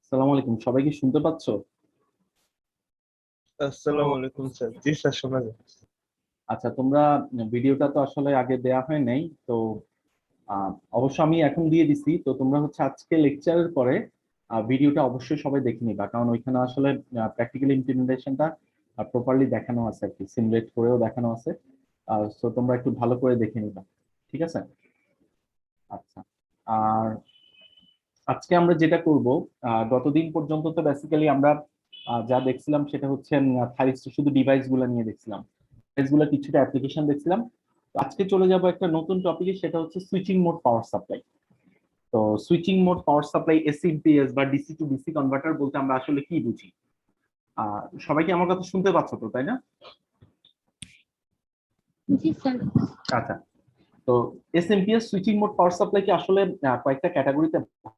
আসসালামু আলাইকুম, সবাই কি শুনতে পাচ্ছো? আসসালামু আলাইকুম স্যার। জি স্যার, শোনা যাচ্ছে। আচ্ছা, তোমরা ভিডিওটা তো আসলে আগে দেয়া হয় নাই তো। আহ, অবশ্য আমি এখন দিয়ে দিছি, তো তোমরা হচ্ছে আজকে লেকচারের পরে ভিডিওটা অবশ্যই সবাই দেখে নিবা, কারণ ওইখানে আসলে প্র্যাকটিক্যাল ইমপ্লিমেন্টেশনটা প্রপারলি দেখানো আছে আর কি, সিমুলেট করেও দেখানো আছে। সো তোমরা একটু ভালো করে দেখে নিবা, ঠিক আছে? আচ্ছা। আর আজকে আমরা যেটা করব, গতদিন পর্যন্ত তো বেসিক্যালি আমরা যা দেখছিলাম সেটা হচ্ছে শুধু ডিভাইস গুলো নিয়ে দেখছিলাম, ডিভাইস গুলো কিছুটা অ্যাপ্লিকেশন দেখছিলাম। তো আজকে চলে যাব একটা নতুন টপিকে, সেটা হচ্ছে সুইচিং মোড পাওয়ার সাপ্লাই। তো switching mode power supply, SMPS বা ডিসি টু ডিসি কনভার্টার বলতে আমরা আসলে কি বুঝি? সবাই কি আমার কথা শুনতে পাচ্ছ তো, তাই না? জি স্যার। আচ্ছা। তো এসএমপিএস সুইচিং মোড পাওয়ার সাপ্লাইকে আসলে কয়েকটা ক্যাটাগরিতে ভাগ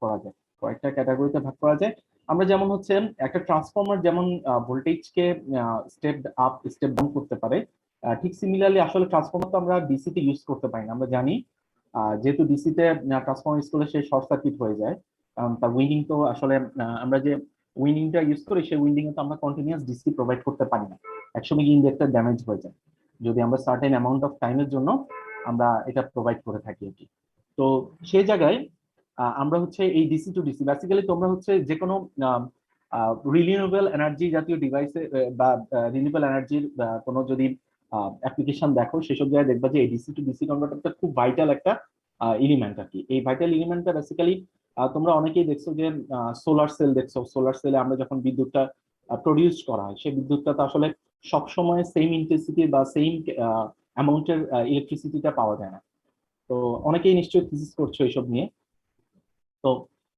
করা যায়। আমরা যেমন হচ্ছে একটা ট্রান্সফরমার যেমন ভোল্টেজকে স্টেপ আপ স্টেপ ডাউন করতে পারে, ঠিক সিমিলারলি আসলে ট্রান্সফরমার তো আমরা ডিসিতে ইউজ করতে পারি না। আমরা জানি যেহেতু ডিসিতে ট্রান্সফরমার ইউজ করলে সে শর্ট সার্কিট হয়ে যায়, কারণ তার উইন্ডিং তো আসলে আমরা যে উইন্ডিংটা ইউজ করি সেই উইন্ডিং এ তো আমরা কন্টিনিউয়াস ডিসি প্রোভাইড করতে পারি না। একসময় ইনডাক্টর ড্যামেজ হয়ে যায় যদি আমরা সার্টেন অ্যামাউন্ট অফ টাইমের জন্য আমরা এটা প্রোভাইড করে থাকি আর কি। তো সেই জায়গায় আমরা হচ্ছে এই ডিসি টু ডিসি বেসিক্যালি তোমরা হচ্ছে যে কোনো রিনিউয়েবল এনার্জি জাতীয় ডিভাইসে বা রিনিউয়েবল এনার্জির কোনো যদি অ্যাপ্লিকেশন দেখো, সেসব জায়গায় দেখবা যে এই ডিসি টু ডিসি কনভার্টারটা খুব ভাইটাল একটা এলিমেন্ট আর কি। এই ভাইটাল এলিমেন্টটা বেসিক্যালি তোমরা অনেকেই দেখছো যে সোলার সেল দেখছো, সোলার সেলে আমরা যখন বিদ্যুৎটা প্রডিউস করা হয়, সেই বিদ্যুৎটা তো আসলে সবসময় সেম ইন্টেন্সিটি বা সেম অ্যামাউন্টের ইলেকট্রিসিটিটা পাওয়া যায় না। তো অনেকেই নিশ্চয়ই থিসিস করছো এইসব নিয়ে। তো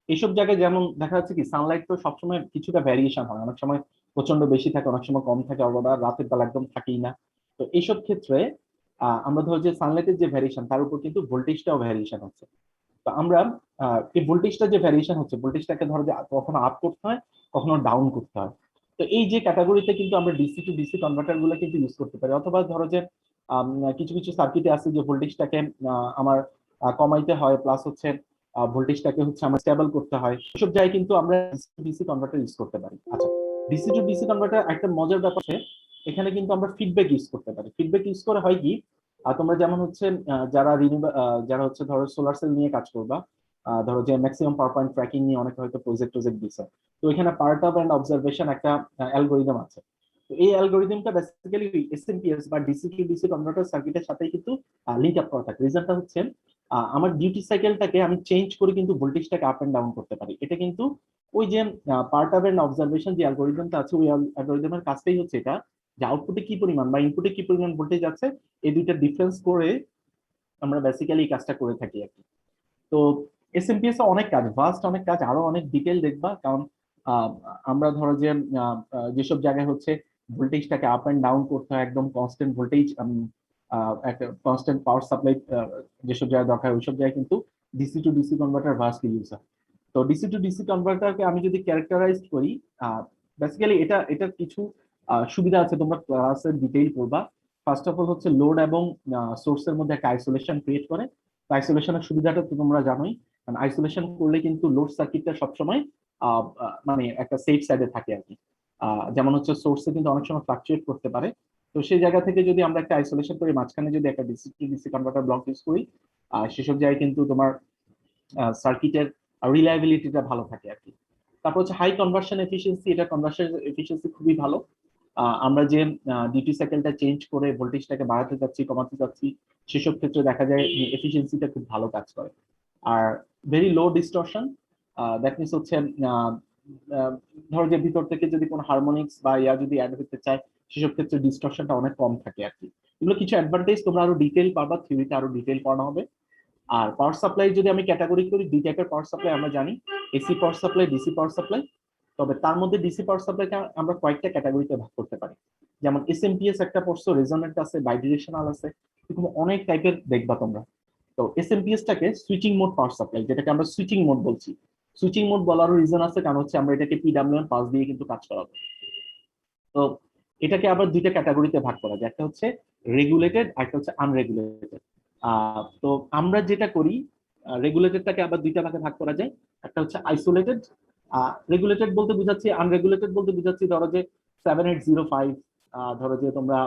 এইসব জায়গায় যেমন দেখা যাচ্ছে কি, সানলাইট তো সবসময় কিছুটা ভ্যারিয়েশন হয়, অনেক সময় প্রচন্ড বেশি থাকে, অনেক সময় কম থাকে, আবার রাতের বেলা একদম থাকেই না। তো এইসব ক্ষেত্রে আমরা ধরো যে সানলাইটের যে ভ্যারিয়েশন, তার উপর কিন্তু ভোল্টেজটাও ভ্যারিয়েশন হচ্ছে। তো আমরা এই ভোল্টেজটা যে ভ্যারিয়েশন হচ্ছে, ভোল্টেজটাকে ধরো যে কখনো আপ করতে হয়, কখনো ডাউন করতে হয়। তো এই যে ক্যাটাগরিতে কিন্তু আমরা ডিসি টু ডিসি কনভার্টার গুলো কিন্তু ইউজ করতে পারি। অথবা ধরো যে আম, কিছু কিছু সার্কিটে আছে যে ভোল্টেজটাকে আমার কমাইতে হয়, প্লাস হচ্ছে ভোল্টেজটাকে হচ্ছে আমার স্টেবল করতে হয়, এসব জায়গায় কিন্তু আমরা DC two DC converter use করতে পারি। আচ্ছা, ডিসি টু ডিসি কনভার্টার একটা মজার ব্যাপার আছে, এখানে কিন্তু আমরা ফিডব্যাক ইউজ করতে পারি। ফিডব্যাক ইউজ করে হয় কি, তোমরা যেমন হচ্ছে যারা হচ্ছে ধরো সোলার সেল নিয়ে কাজ করবা, ধরো যে ম্যাক্সিমাম পাওয়ার পয়েন্ট ট্র্যাকিং নিয়ে অনেকে হয়তো প্রজেক্ট দিচ্ছে। তো এখানে পার্ট অফ এন্ড অবজারভেশন একটা অ্যালগোরিদম আছে। তো এই অ্যালগোরিদমটা বেসিক্যালি এসএমপিএস বা ডিসি টু ডিসি কনভার্টার সার্কিটের সাথে কিন্তু লিংক আপ করা থাকে। রিজনটা হচ্ছে আমার ডিউটি সাইকেলটাকে আমি চেঞ্জ করে কিন্তু ভোল্টেজটাকে আপ এন্ড ডাউন করতে পারি। এটা কিন্তু ওই যে পার্ট অফ এন্ড অবজারভেশন যে অ্যালগোরিদমটা আছে, ওই অ্যালগোরিদমের কাজটাই হচ্ছে এটা, যে আউটপুটে কি পরিমাণ বা ইনপুটে কি পরিমাণ ভোল্টেজ আছে, এই দুইটা ডিফারেন্স করে আমরা বেসিক্যালি এই কাজটা করে থাকি আর কি। তো এসএমপিএস অনেক কাজ, ভাস্ট অনেক কাজ, আরো অনেক ডিটেল দেখবা, কারণ আহ, আমরা ধরো যে যেসব জায়গায় হচ্ছে ভোল্টেজটাকে আপ এন্ড ডাউন করতে হয়, একদম কনস্ট্যান্ট ভোল্টেজ, একটা কনস্ট্যান্ট পাওয়ার সাপ্লাই যেসব জায়গায় দরকার, ওইসব জায়গায় কিন্তু DC two DC converter vast use হয়। তো ডিসি টু ডিসি কনভার্টারকে আমি যদি ক্যারেক্টারাইজ করি, বেসিক্যালি এটার কিছু সুবিধা আছে, তোমরা ক্লাসের ডিটেইল পড়বা। ফার্স্ট অফ অল হচ্ছে লোড এবং সোর্সের মধ্যে একটা আইসোলেশন ক্রিয়েট করে। আইসোলেশনের সুবিধাটা তো তোমরা জানোই, কারণ আইসোলেশন করলে কিন্তু লোড সার্কিটটা সবসময় মানে একটা সেফ সাইডে থাকে আর কি। যেমন হচ্ছে সোর্সে কিন্তু অনেক সময় ফ্লাকচুয়েট করতে পারে। তো সেই জায়গা থেকে যদি আমরা একটা আইসোলেশন করি, মাঝখানে যদি একটা DC two DC converter block use করি, সেসব জায়গায় কিন্তু তোমার সার্কিটের রিলায়েবিলিটিটা ভালো থাকে আর কি। তারপর হচ্ছে হাই কনভার্সন এফিসিয়েন্সি, এটা কনভার্সন এফিসিয়েন্সি খুবই ভালো। আমরা যে ডিউটি সাইকেলটা চেঞ্জ করে ভোল্টেজটাকে বাড়াতে যাচ্ছি কমাতে যাচ্ছি, সেসব ক্ষেত্রে দেখা যায় এফিসিয়েন্সিটা খুব ভালো কাজ করে। Are very low distortion, that means হচ্ছে আহ, আহ, ধরো যে ভিতর থেকে যদি কোনো হারমোনিক্স বা ইয়া যদি অ্যাড হতে চায়, সেসব ক্ষেত্রে ডিস্টরশনটা অনেক কম থাকে আর কি। এগুলো কিছু অ্যাডভান্টেজ, তোমরা আরো ডিটেল পাবা, থিওরিতে আরো ডিটেল পড়ানো হবে। আর পাওয়ার সাপ্লাই যদি আমি ক্যাটাগরি করি, দুই টাইপের পাওয়ার সাপ্লাই আমরা জানি, AC power supply, DC power supply. তবে তার মধ্যে ডিসি পাওয়ার সাপ্লাইকে আমরা কয়েকটা ক্যাটাগরিতে ভাগ করতে পারি। যেমন এসএমপিএস একটা পড়ছো, রেজোনেন্ট আছে, বাইডিরেকশনাল আছে, এরকম অনেক টাইপের দেখবা তোমরা। তো এসএমপিএস টাকে সুইচিং মোড পাওয়ার সাপ্লাই, যেটাকে আমরা সুইচিং মোড বলছি। সুইচিং মোড বলারও রিজন আছে, কারণ হচ্ছে আমরা এটাকে পিডাব্লিউএম পাস দিয়ে কিন্তু কাজ করাবো। তো এটাকে আবার দুইটা ক্যাটাগরিতে ভাগ করা যায়, একটা হচ্ছে রেগুলেটেড আর একটা হচ্ছে আনরেগুলেটেড। তো আমরা যেটা করি, রেগুলেটেডটাকে আবার দুইটা ভাগে ভাগ করা যায়। একটা হচ্ছে আইসোলেটেড। রেগুলেটেড বলতে বুঝাচ্ছি, আনরেগুলেটেড বলতে বুঝাচ্ছি ধরো যে 7805, ধরো যে তোমরা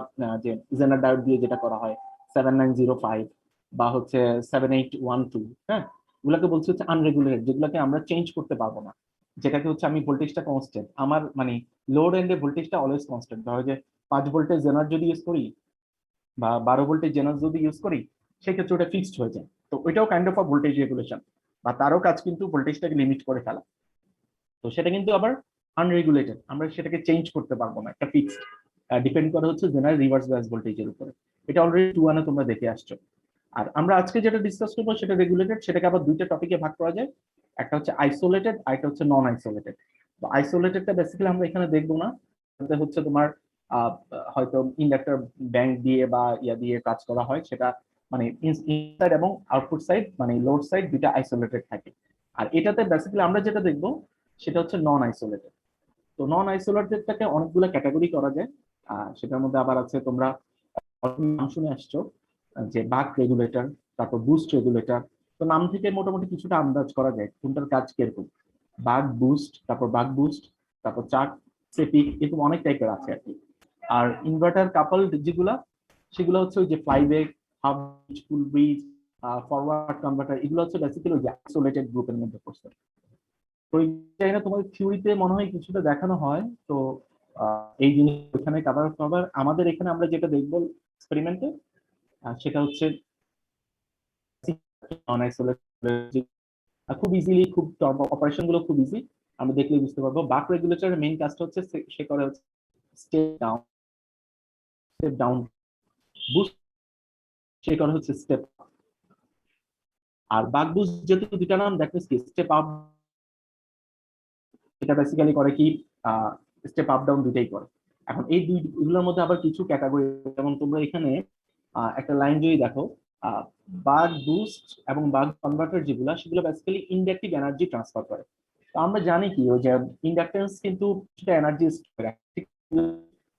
যে জেনার ডায়োড দিয়ে যেটা করা হয় 7905 বা হচ্ছে 7812, হ্যাঁ, এগুলোকে বলছি হচ্ছে আনরেগুলেটেড, যেগুলোকে আমরা চেঞ্জ করতে পারবো না। যেটাকে হচ্ছে আমি ভোল্টেজটা কনস্ট্যান্ট, আমার মানে লোড এন্ডে ভোল্টেজটা অলওয়েজ কনস্ট্যান্ট। ধরো যে 5 ভোল্টের জেনার যদি ইউজ করি বা 12 ভোল্টের জেনার যদি ইউজ করি, সেক্ষেত্রে ওটা ফিক্সড হয়ে যায়। তো ওইটাও kind of a voltage regulation, বা তারও কাজ কিন্তু ভোল্টেজটাকে লিমিট করে ফেলা। তো সেটা কিন্তু আবার আনরেগুলেটেড, আমরা সেটাকে চেঞ্জ করতে পারবো না, একটা ফিক্সড, ডিপেন্ড করে হচ্ছে জেনারেল রিভার্স বায়াস ভোল্টেজের উপরে। এটা অলরেডি 2 তোমরা দেখে আসছো। আর আমরা আজকে যেটা ডিসকাস করবো সেটা রেগুলেটেড, সেটাকে আবার দুইটা টপিকে ভাগ করা যায়। একটা হচ্ছে আইসোলেটেড, আর একটা হচ্ছে নন আইসোলেটেড। তো আইসোলেটেডটা বেসিক্যালি আমরা এখানে দেখবো না, এটা হচ্ছে তোমার আহ, হয়তো ইন্ডাক্টর ব্যাংক দিয়ে বা ইয়া দিয়ে কাজ করা হয়, সেটা মানে ইনসাইড এবং আউটপুট সাইড মানে লোড সাইড দুইটা আইসোলেটেড থাকে। আর এটাতে বেসিক্যালি আমরা যেটা দেখবো সেটা হচ্ছে নন আইসোলেটেড। তো নন আইসোলেটেডটাকে অনেকগুলো ক্যাটাগরি করা যায়। সেটার মধ্যে আবার আছে, তোমরা নাম শুনে আসছো, যে বাক রেগুলেটর, তারপর বুস্ট রেগুলেটর। তো নাম থেকে মোটামুটি কিছুটা আন্দাজ করা যায় কোনটার কাজ কিরকম। বাক বুস্ট, তারপর বাক বুস্ট, তারপর চাক, সেপিক, এরকম অনেক টাইপের আছে আর কি। আর ইনভার্টার কাপল যেগুলা, সেগুলো হচ্ছে ওই যে ফ্লাইব্যাক, হাফ ব্রিজ, ফুল ব্রিজ, ফরওয়ার্ড কনভার্টার, এগুলো হচ্ছে বেসিক্যালি ওই যে আইসোলেটেড গ্রুপের মধ্যে পড়ছে। তো এই জায়গায় তোমাদের থিওরিতে মনে হয় কিছুটা দেখানো হয়। তো এই জিনিস এখানে কভার কভার আমাদের এখানে আমরা যেটা দেখবো এক্সপেরিমেন্টে, সেটা হচ্ছে খুব ইজিলি, খুব অপারেশন গুলো খুব ইজি, আমরা দেখলে বুঝতে পারবো। বাক রেগুলেটরের মেইন কাজটা হচ্ছে সে করে হচ্ছে step down, step down. Boost সে করে হচ্ছে স্টেপ। আর বাক বুস্ট যেহেতু দুইটা নাম, দ্যাট মিন্স কি স্টেপ আপ, এটা বেসিক্যালি করে কি স্টেপ আপ ডাউন দুইটাই করে। এখন এই দুইগুলোর মধ্যে আবার কিছু ক্যাটাগরি, যেমন তোমরা এখানে একটা লাইন যদি দেখো, বাক বুস্ট এবং বাক কনভার্টার যেগুলো, সেগুলো বেসিক্যালি ইন্ডাকটিভ এনার্জি ট্রান্সফার করে। তো আমরা জানি কি ওই যে ইন্ডাকটেন্স কিন্তু কিছুটা এনার্জি স্টোর করে রাখে,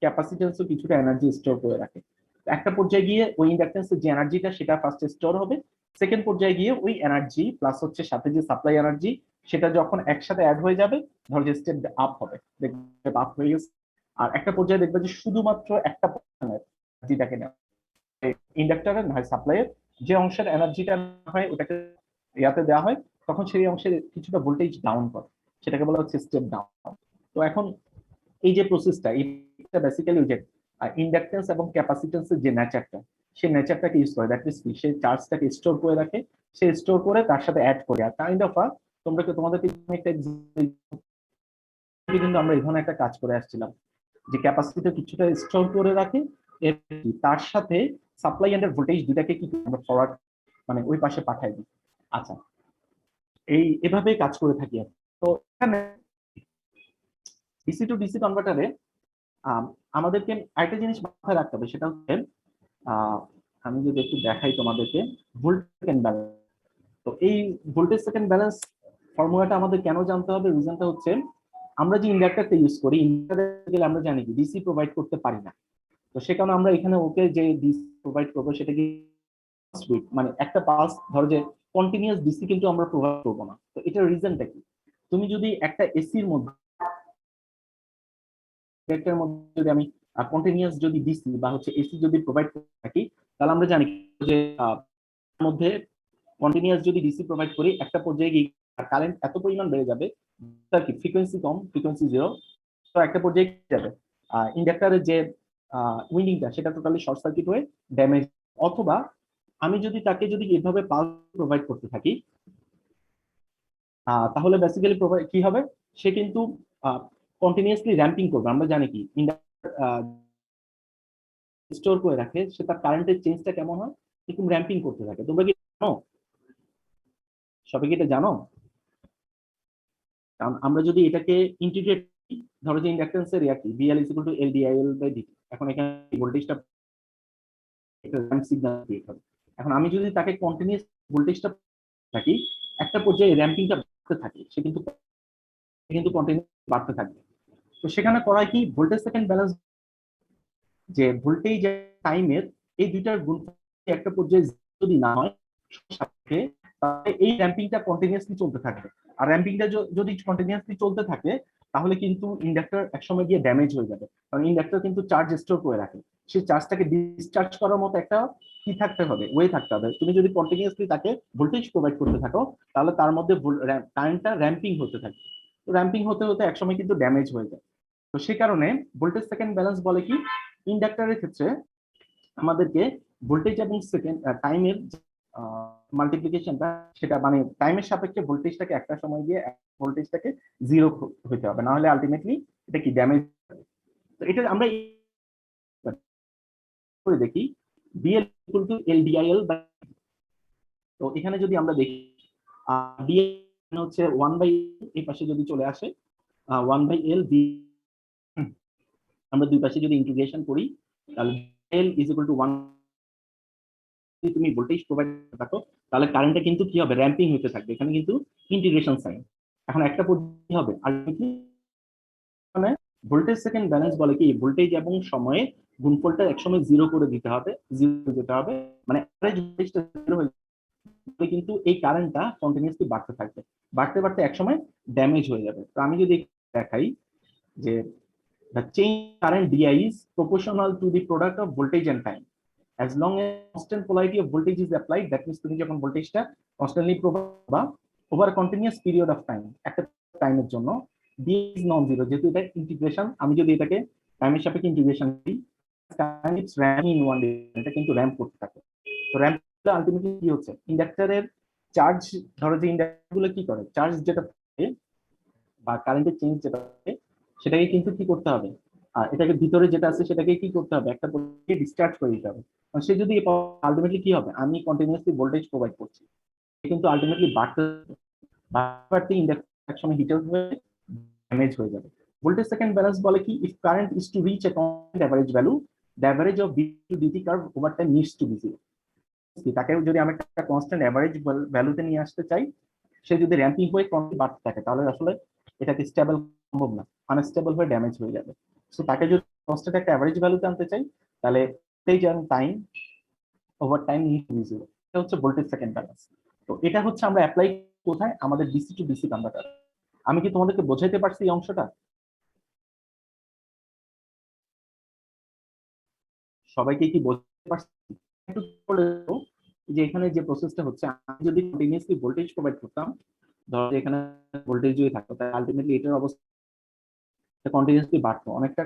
ক্যাপাসিটেন্সও কিছুটা এনার্জি স্টোর করে রাখে। একটা পর্যায়ে গিয়ে ওই ইন্ডাকটেন্সের যে এনার্জিটা সেটা ফার্স্ট স্টোর হবে, সেকেন্ড পর্যায়ে গিয়ে ওই এনার্জি প্লাস হচ্ছে সাথে যে সাপ্লাই এনার্জি, সেটা যখন একসাথে অ্যাড হয়ে যাবে, ধরো যে স্টেপ আপ হবে, দেখবে আপ হয়ে গেছে। আর একটা পর্যায়ে দেখবে যে শুধুমাত্র একটা এনার্জিটাকে নেওয়া, ইন্ডাক্টরের নয় সাপ্লাইয়ের যে অংশের এনার্জিটা হয় ওটাকে ইয়াতে দেওয়া হয়, তখন সেই অংশের কিছুটা ভোল্টেজ ডাউন করে, সেটাকে বলা হচ্ছে স্টেপ ডাউন। তো এখন এই যে প্রসেসটা, এটা বেসিক্যালি ওই যে ইন্ডাকটেন্স এবং ক্যাপাসিটেন্সের যে নেচারটা, সেই নেচারটাকে ইউজ করে, দ্যাট মিন্স কি সেই চার্জটাকে স্টোর করে রাখে, সে স্টোর করে তার সাথে অ্যাড করে। আর কাইন্ড অফ তোমাদেরকে একটা কিন্তু আমরা এই ধরনের একটা কাজ করে আসছিলাম, যে ক্যাপাসিটর কিছুটা স্টোর করে রাখে, তার সাথে সাপ্লাই এন্ড ভোল্টেজ দুটাকে কি আমরা ফরওয়ার্ড মানে ওই পাশে পাঠাই দিই। আচ্ছা, এভাবে কাজ করে থাকি। তো এখানে ডিসি টু ডিসি কনভার্টারে আমাদেরকে আরেকটা জিনিস মাথায় রাখতে হবে, সেটা হচ্ছে আমি যদি একটু দেখাই তোমাদেরকে, ভোল্টেজ সেকেন্ড ব্যালেন্স। তো এই ভোল্টেজ সেকেন্ড ব্যালেন্স ফর্মুলাটা আমাদের কেন জানতে হবে? রিজনটা হচ্ছে আমরা যে ইন্ডাক্টরটা ইউজ করি, ইন্ডাক্টর গেলে আমরা জানি কি ডিসি প্রোভাইড করতে পারি না। তো সে কারণে আমরা এখানে ওকে যে ডিসি প্রোভাইড করবো সেটা কি মানে একটা পালস, ধরো যে কন্টিনিউয়াস ডিসি কিন্তু আমরা প্রোভাইড করবো না। তো এটার রিজনটা কি? তুমি যদি একটা এসির মধ্যে যদি আমি কন্টিনিউয়াস যদি ডিসি বা হচ্ছে এসি যদি প্রোভাইড করে থাকি, তাহলে আমরা জানি যে মধ্যে কন্টিনিউয়াস যদি ডিসি প্রোভাইড করি, একটা পর্যায়ে গিয়ে কারেন্ট এত পরিমাণ বেড়ে যাবে, তার কি ফ্রিকোয়েন্সি কম, ফ্রিকোয়েন্সি জিরো, তো একটা পর্যায়ে যাবে ইন্ডাক্টরের যে উইন্ডিংটা সেটা টোটালি শর্ট সার্কিট হয়ে ড্যামেজ। অথবা আমি যদি তাকে যদি এভাবে পালস প্রোভাইড করতে থাকি, তাহলে বেসিক্যালি কি হবে, সে কিন্তু কন্টিনিউয়াসলি র্যাম্পিং করবে। আমরা জানি কি ইন্ডাক্টর স্টোর করে রাখে, সে তার কারেন্টের চেঞ্জটা কেমন হয়, এরকম র্যাম্পিং করতে থাকে। তোমরা কি জানো? সবাই কি এটা জানো? কারণ আমরা যদি এটাকে ইন্টিগ্রেট, ধরো যে ইন্ডাকটেন্সের রিয়াক্টিভ VL = LdIL/dt, এখন এখানে ভোল্টেজটা একটা র্যাম্প সিগন্যাল ক্রিয়েট হবে। এখন আমি যদি তাকে কন্টিনিউয়াস ভোল্টেজটা থাকি, একটা পর্যায়ে র্যাম্পিংটা বাড়তে থাকে, সে কিন্তু কন্টিনিউয়াস বাড়তে থাকবে। তো সেখানে করা কি, ভোল্টেজ সেকেন্ড ব্যালেন্স, যে ভোল্টেজ টাইমের এই দুইটার গুণ একটা পর্যায়ে যদি না হয় সাথে, এই র্যাম্পিংটা কন্টিনিউয়াসলি চলতে থাকবে। আর র্যাম্পিংটা যদি কন্টিনিউয়াসলি চলতে থাকে তাহলে কিন্তু ইন্ডাক্টর একসময় গিয়ে ড্যামেজ হয়ে যাবে, কারণ ইন্ডাক্টর কিন্তু চার্জ স্টোর করে রাখে। সেই চার্জটাকে ডিসচার্জ করার মতো একটা কি থাকতে হবে, ওয়ে থাকতে হবে। তুমি যদি কন্টিনিউয়াসলি তাকে ভোল্টেজ প্রোভাইড করতে থাকো তাহলে তার মধ্যে কারেন্টটা র্যাম্পিং হতে থাকে। তো র্যাম্পিং হতে হতে একসময় কিন্তু ড্যামেজ হয়ে যায়। তো সেই কারণে ভোল্টেজ সেকেন্ড ব্যালেন্স বলে কি, ইন্ডাক্টরের ক্ষেত্রে আমাদেরকে ভোল্টেজ এবং সেকেন্ড টাইমের মাল্টিপ্লিকেশনটা, সেটা মানে টাইমের সাপেক্ষে ভোল্টেজটাকে একটা সময় গিয়ে ভোল্টেজটাকে জিরো হতে হবে, না হলে আলটিমেটলি এটা কি ড্যামেজ। তো এটা আমরা করে দেখি ডিএল ইকুয়াল টু এলডিআইএল। তো এখানে যদি আমরা দেখি ডিএল হচ্ছে 1/L, এই পাশে যদি চলে আসে 1/L ডি, আমরা দুই পাশে যদি ইন্টিগ্রেশন করি তাহলে এল ইজ ইকুয়াল টু 1। তুমি ভোল্টেজ প্রোভাইড থাকো তাহলে কারেন্টটা কিন্তু কি হবে, র্যাম্পিং হতে থাকবে। এখানে কিন্তু ইন্টিগ্রেশন সাইন। এখন একটা পদ্ধতি হবে আলটিমেটলি মানে ভোল্টেজ সেকেন্ড ব্যালেন্স বলে কি, ভোল্টেজ এবং সময়ে গুণফলটা একসময় জিরো করে দিতে হবে, জিরো দিতে হবে, মানে অ্যাভারেজ ভোল্টেজটা জিরো হয়ে গেলে কিন্তু এই কারেন্টটা কন্টিনিউয়াসলি বাড়তে থাকবে, বাড়তে বাড়তে একসময় ড্যামেজ হয়ে যাবে। তো আমি যদি দেখাই যে the change current DI is proportional to the product of voltage and time. As long as constant polarity of voltage is applied, that means তুমি যখন ভোল্টেজটা কনস্ট্যান্টলি প্রোভাইড বা over continuous period of time, একটা টাইমের জন্য D is non zero, যেহেতু এটা integration, আমি যদি এটাকে টাইমের সাপেক্ষে ইন্টিগ্রেশন করি ইটস র্যাম ইন ওয়ান, এটা কিন্তু র্যাম্প করতে থাকে। তো র্যাম্প আলটিমেটলি কি হচ্ছে, ইন্ডাক্টরের চার্জ, ধরো যে ইন্ডাক্টর গুলো কি করে, চার্জ যেটা থাকে বা কারেন্টের চেঞ্জ যেটা থাকে সেটাকে কিন্তু কি করতে হবে, আর এটাকে ভিতরে যেটা আছে সেটাকে কি করতে হবে, একটা ডিসচার্জ করে দিতে হবে। সে যদি আলটিমেটলি কি হবে, আমি কন্টিনিউয়াসলি ভোল্টেজ প্রোভাইড করছি, কিন্তু আলটিমেটলি বাড়তে বাড়তে ইন্ডাক্টর একসময় হিট আউট হয়ে ড্যামেজ হয়ে যাবে। ভোল্টেজ সেকেন্ড ব্যালেন্স বলে কি, if current is to reach a constant average value, the average of b to dt curve over time needs to be zero. তাকে যদি আমি একটা কনস্ট্যান্ট এভারেজ ভ্যালুতে নিয়ে আসতে চাই, সে যদি র্যাম্পিং হয়ে কন্টিনিউ বাড়তে থাকে তাহলে আসলে এটাকে স্টেবল সম্ভব না, আনস্টেবল হয়ে ড্যামেজ হয়ে যাবে। সো তাকে যদি কনস্ট্যান্ট একটা এভারেজ ভ্যালুতে আনতে চাই তাহলে voltage and time over time need to be zero. এটা হচ্ছে ভোল্টেজ সেকেন্ড ব্যালেন্স। তো এটা হচ্ছে আমরা অ্যাপ্লাই কোথায়, আমাদের ডিসি টু ডিসি কনভার্টার। আমি কি তোমাদেরকে বোঝাইতে পারছি এই অংশটা? সবাইকে কি বোঝাতে পারছি? একটু বলে দাও যে এখানে যে প্রসেসটা হচ্ছে, আমি যদি কন্টিনিউয়াসলি ভোল্টেজ প্রোভাইড করতাম, ধরো এখানে ভোল্টেজ যদি থাকতো তাহলে আলটিমেটলি এটার অবস্থা কন্টিনিউয়াসলি বাড়তো, অনেকটা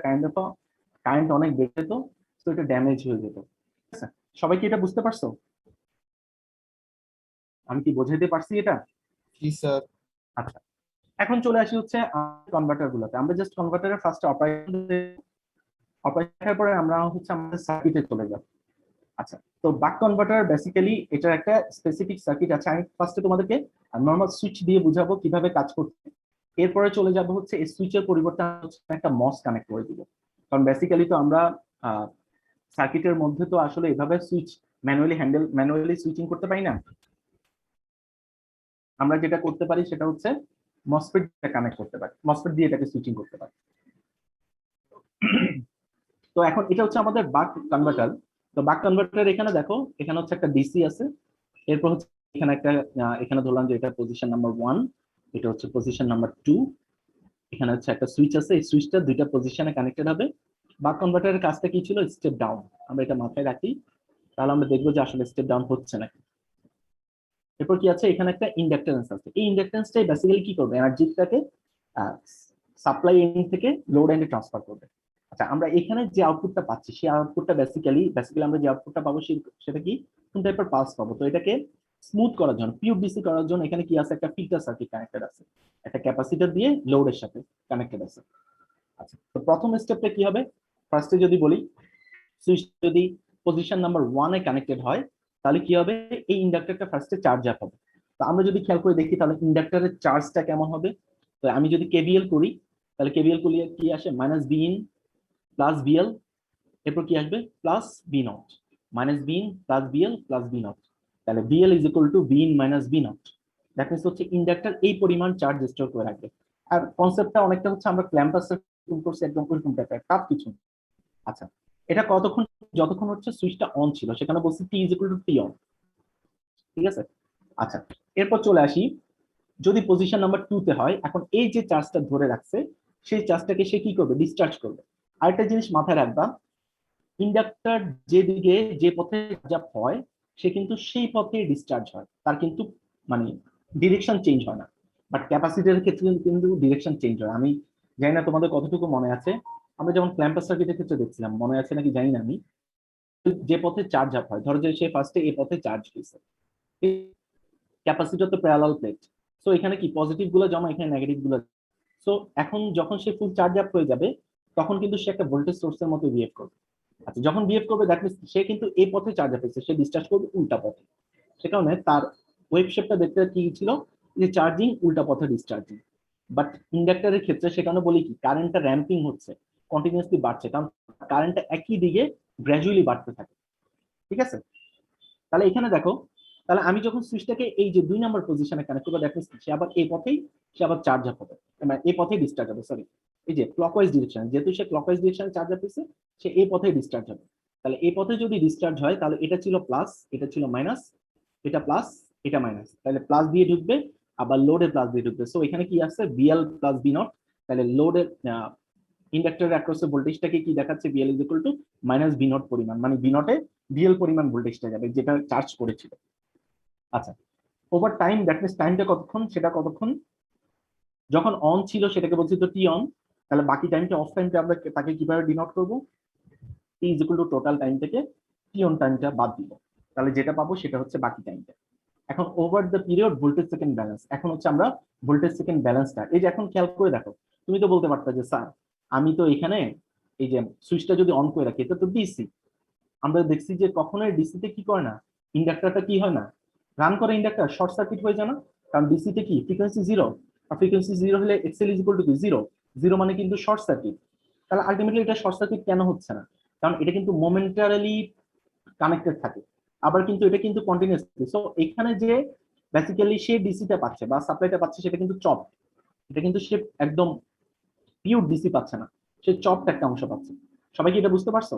কারেন্ট অনেক বেড়ে যেত, তো এটা ড্যামেজ হয়ে যেত। সবাই কি এটা বুঝতে পারছো? আমি কি বোঝাইতে পারছি এটা? জি স্যার। আচ্ছা, এখন চলে আসি হচ্ছে কনভার্টার গুলোতে। আমরা জাস্ট কনভার্টারের ফার্স্ট অপারেশন পরে আমরা হচ্ছে আমাদের সার্কিটে চলে যাব। আচ্ছা, তো বাক কনভার্টার বেসিক্যালি এটার একটা স্পেসিফিক সার্কিট আছে। আমি ফার্স্টে তোমাদেরকে নর্মাল সুইচ দিয়ে বুঝাবো কিভাবে কাজ করছে, এরপরে চলে যাব হচ্ছে এই সুইচের পরিবর্তে একটা মস কানেক্ট করে দিব। কারণ বেসিক্যালি তো আমরা সার্কিটের মধ্যে তো আসলে এভাবে সুইচ ম্যানুয়ালি সুইচিং করতে পারি না। আমরা যেটা করতে পারি সেটা হচ্ছে মসফেট দিয়ে কানেক্ট করতে পারি, মসফেট দিয়ে এটাকে সুইচিং করতে পারি। তো এখন এটা হচ্ছে আমাদের বাক কনভার্টার। তো বাক কনভার্টার এখানে দেখো, এখানে হচ্ছে একটা ডিসি আছে, এরপর হচ্ছে এখানে একটা এখানে ধরলাম যে এটা পজিশন নাম্বার 1, এটা হচ্ছে পজিশন নাম্বার 2, এখানে হচ্ছে একটা সুইচ আছে, এই সুইচটা দুইটা পজিশনে কানেক্টেড হবে। বাক কনভার্টারের কাজটা কি ছিল, স্টেপ ডাউন। আমরা এটা মাথায় রাখি, তাহলে আমরা দেখবো যে আসলে স্টেপ ডাউন হচ্ছে নাকি। এরপর কি আছে, এখানে একটা ইন্ডাক্টেন্স আছে, এই ইন্ডাক্টেন্সটাই বেসিক্যালি কি করবে, এনার্জিটাকে সাপ্লাই এন্ড থেকে লোড এন্ডে ট্রান্সফার করবে। আচ্ছা, আমরা এখানে যে আউটপুটটা পাচ্ছি সেই আউটপুটটা বেসিক্যালি আমরা যে আউটপুটটা পাবো সেটা কি, কোন টাইপের পালস পাবো। তো এটাকে স্মুথ করার জন্য, পিওর ডিসি করার জন্য এখানে কি আছে, একটা ফিল্টার সার্কিট কানেক্টেড আছে, একটা ক্যাপাসিটর দিয়ে লোডের সাথে কানেক্টেড আছে। আচ্ছা, তো প্রথম স্টেপটা কি হবে, ফার্স্টে যদি বলি, সুইচ যদি পজিশন নাম্বার 1 এ কানেক্টেড হয় তাহলে কি হবে, এই ইন্ডাক্টরটা ফার্স্টে চার্জ আপ হবে। তো আমরা যদি খেয়াল করে দেখি তাহলে ইন্ডাক্টরের চার্জটা কেমন হবে। তো আমি যদি কেভিএল করি তাহলে কেভিএল করলে কি আসে, minus V in plus VL, এরপর কি আসবে plus V naught, minus V in plus VL plus V naught, তাহলে VL is equal to V in minus V naught. That means হচ্ছে ইন্ডাক্টর এই পরিমাণ চার্জ স্টোর করে রাখবে। আর কনসেপ্টটা অনেকটা হচ্ছে আমরা ক্ল্যাম্পাসের করছি, একদম ওইরকম টাইপের, টাফ কিছু। আচ্ছা, এটা যতক্ষণ হচ্ছে সুইচটা অন ছিল, সেখানে বলছি T is equal to T on, ঠিক আছে। আচ্ছা, এরপর চলে আসি, যদি পজিশন নাম্বার 2 তে হয়, এখন এই যে চার্জটা ধরে রাখছে সেই চার্জটাকে সে কি করবে, ডিসচার্জ করবে। আরেকটা জিনিস মাথায় রাখবা, ইন্ডাক্টর যেদিকে যে পথে চার্জ হয় সে কিন্তু সেই পথে ডিসচার্জ হয়, তার কিন্তু মানে ডিরেকশন চেঞ্জ হয় না। বাট ক্যাপাসিটরের ক্ষেত্রে কিন্তু ডিরেকশন চেঞ্জ হয়। আমি জানি না তোমাদের কতটুকু মনে আছে, আমরা যেমন ক্ল্যাম্পার সার্কিটের ক্ষেত্রে দেখছিলাম, মনে আছে নাকি জানি না আমি, যে পথে চার্জ আপ হয়, ধরো যে সে ফার্স্টে এই পথে চার্জ দিচ্ছে, ক্যাপাসিটর তো প্যারালাল প্লেট, সো এখানে কি পজিটিভ গুলো জমা, এখানে নেগেটিভ গুলো। সো এখন যখন সে ফুল চার্জ আপ হয়ে যাবে তখন কিন্তু সে একটা ভোল্টেজ সোর্সের মতো বিহেভ করবে। আচ্ছা, যখন বিহেভ করবে দ্যাট মিনস সে কিন্তু এই পথে চার্জ আপ হয়েছে, সে ডিসচার্জ করবে উল্টা পথে। সে কারণে তার ওয়েভ শেপটা দেখতে কি ছিল, যে চার্জিং উল্টা পথে ডিসচার্জিং। বাট ইন্ডাক্টরের ক্ষেত্রে সেখানে বলি কি, কারেন্টটা র্যাম্পিং হচ্ছে, কন্টিনিউসলি বাড়ছে, কারণ কারেন্টটা একই দিকে গ্র্যাজুয়ালি বাড়তে থাকে। ঠিক আছে, তাহলে এখানে দেখো, তাহলে আমি যখন সুইচটাকে এই যে 2 নম্বর পজিশনে কানেক্ট করবো, দেখো সে আবার এই পথেই, সে আবার চার্জ আপ হবে, মানে এই পথেই ডিসচার্জ হবে, সরি, এই যে ক্লকওয়াইজ ডিরেকশন, যেহেতু সে ক্লকওয়াইজ ডিরেকশনে চার্জ আপ হয়েছে, সে এই পথেই ডিসচার্জ হবে। তাহলে এই পথে যদি ডিসচার্জ হয় তাহলে এটা ছিল প্লাস, এটা ছিল মাইনাস, এটা প্লাস, এটা মাইনাস, তাহলে প্লাস দিয়ে ঢুকবে, আবার লোডে প্লাস দিয়ে ঢুকবে। সো এখানে কি আছে, বিএল প্লাস বি নট। তাহলে লোডের ইন্ডাক্টরের অ্যাক্রসে ভোল্টেজটাকে কি দেখাচ্ছে, VL is equal to minus V naught পরিমাণ, মানে বি নটে বিএল পরিমাণ ভোল্টেজটা যাবে যেটা চার্জ করেছিল। আচ্ছা, ওভার টাইম দ্যাট মিনস টাইমটা কতক্ষণ, সেটা কতক্ষণ, যখন অন ছিল সেটাকে বলছি তো টি অন, তাহলে বাকি টাইমটা অফ টাইমটা আমরা তাকে কিভাবে ডিনোট করবো, T is equal to total time থেকে টি অন টাইমটা বাদ দিব, তাহলে যেটা পাবো সেটা হচ্ছে বাকি টাইমটা। এখন over the period voltage second balance, এখন হচ্ছে আমরা ভোল্টেজ সেকেন্ড ব্যালেন্সটা, এই যে এখন খেয়াল করে দেখো, তুমি তো বলতে পারতা যে স্যার আমি তো এখানে এই যে সুইচটা যদি অন করে রাখি, এটা তো ডিসি, আমরা দেখছি যে কখনোই ডিসিতে কি করে না, ইন্ডাক্টরটা কি হয় না, রান করে ইন্ডাক্টর শর্ট সার্কিট হয়ে যায় না, কারণ ডিসিতে কি ফ্রিকোয়েন্সি জিরো, আর ফ্রিকোয়েন্সি জিরো হলে এক্সএল ইজ ইকুয়াল টু কি জিরো, জিরো মানে কিন্তু শর্ট সার্কিট। তাহলে আলটিমেটলি এটা শর্ট সার্কিট কেন হচ্ছে না, কারণ এটা কিন্তু মোমেন্টারিলি কানেক্টেড থাকে, আবার কিন্তু এটা কিন্তু কন্টিনিউয়াসলি। সো এখানে যে বেসিক্যালি সে ডিসিটা পাচ্ছে বা সাপ্লাইটা পাচ্ছে সেটা কিন্তু চপ, এটা কিন্তু সে একদম পিওর ডিসি পাচ্ছে না, সে চপটা একটা অংশ পাচ্ছে। সবাই কি এটা বুঝতে পারছো?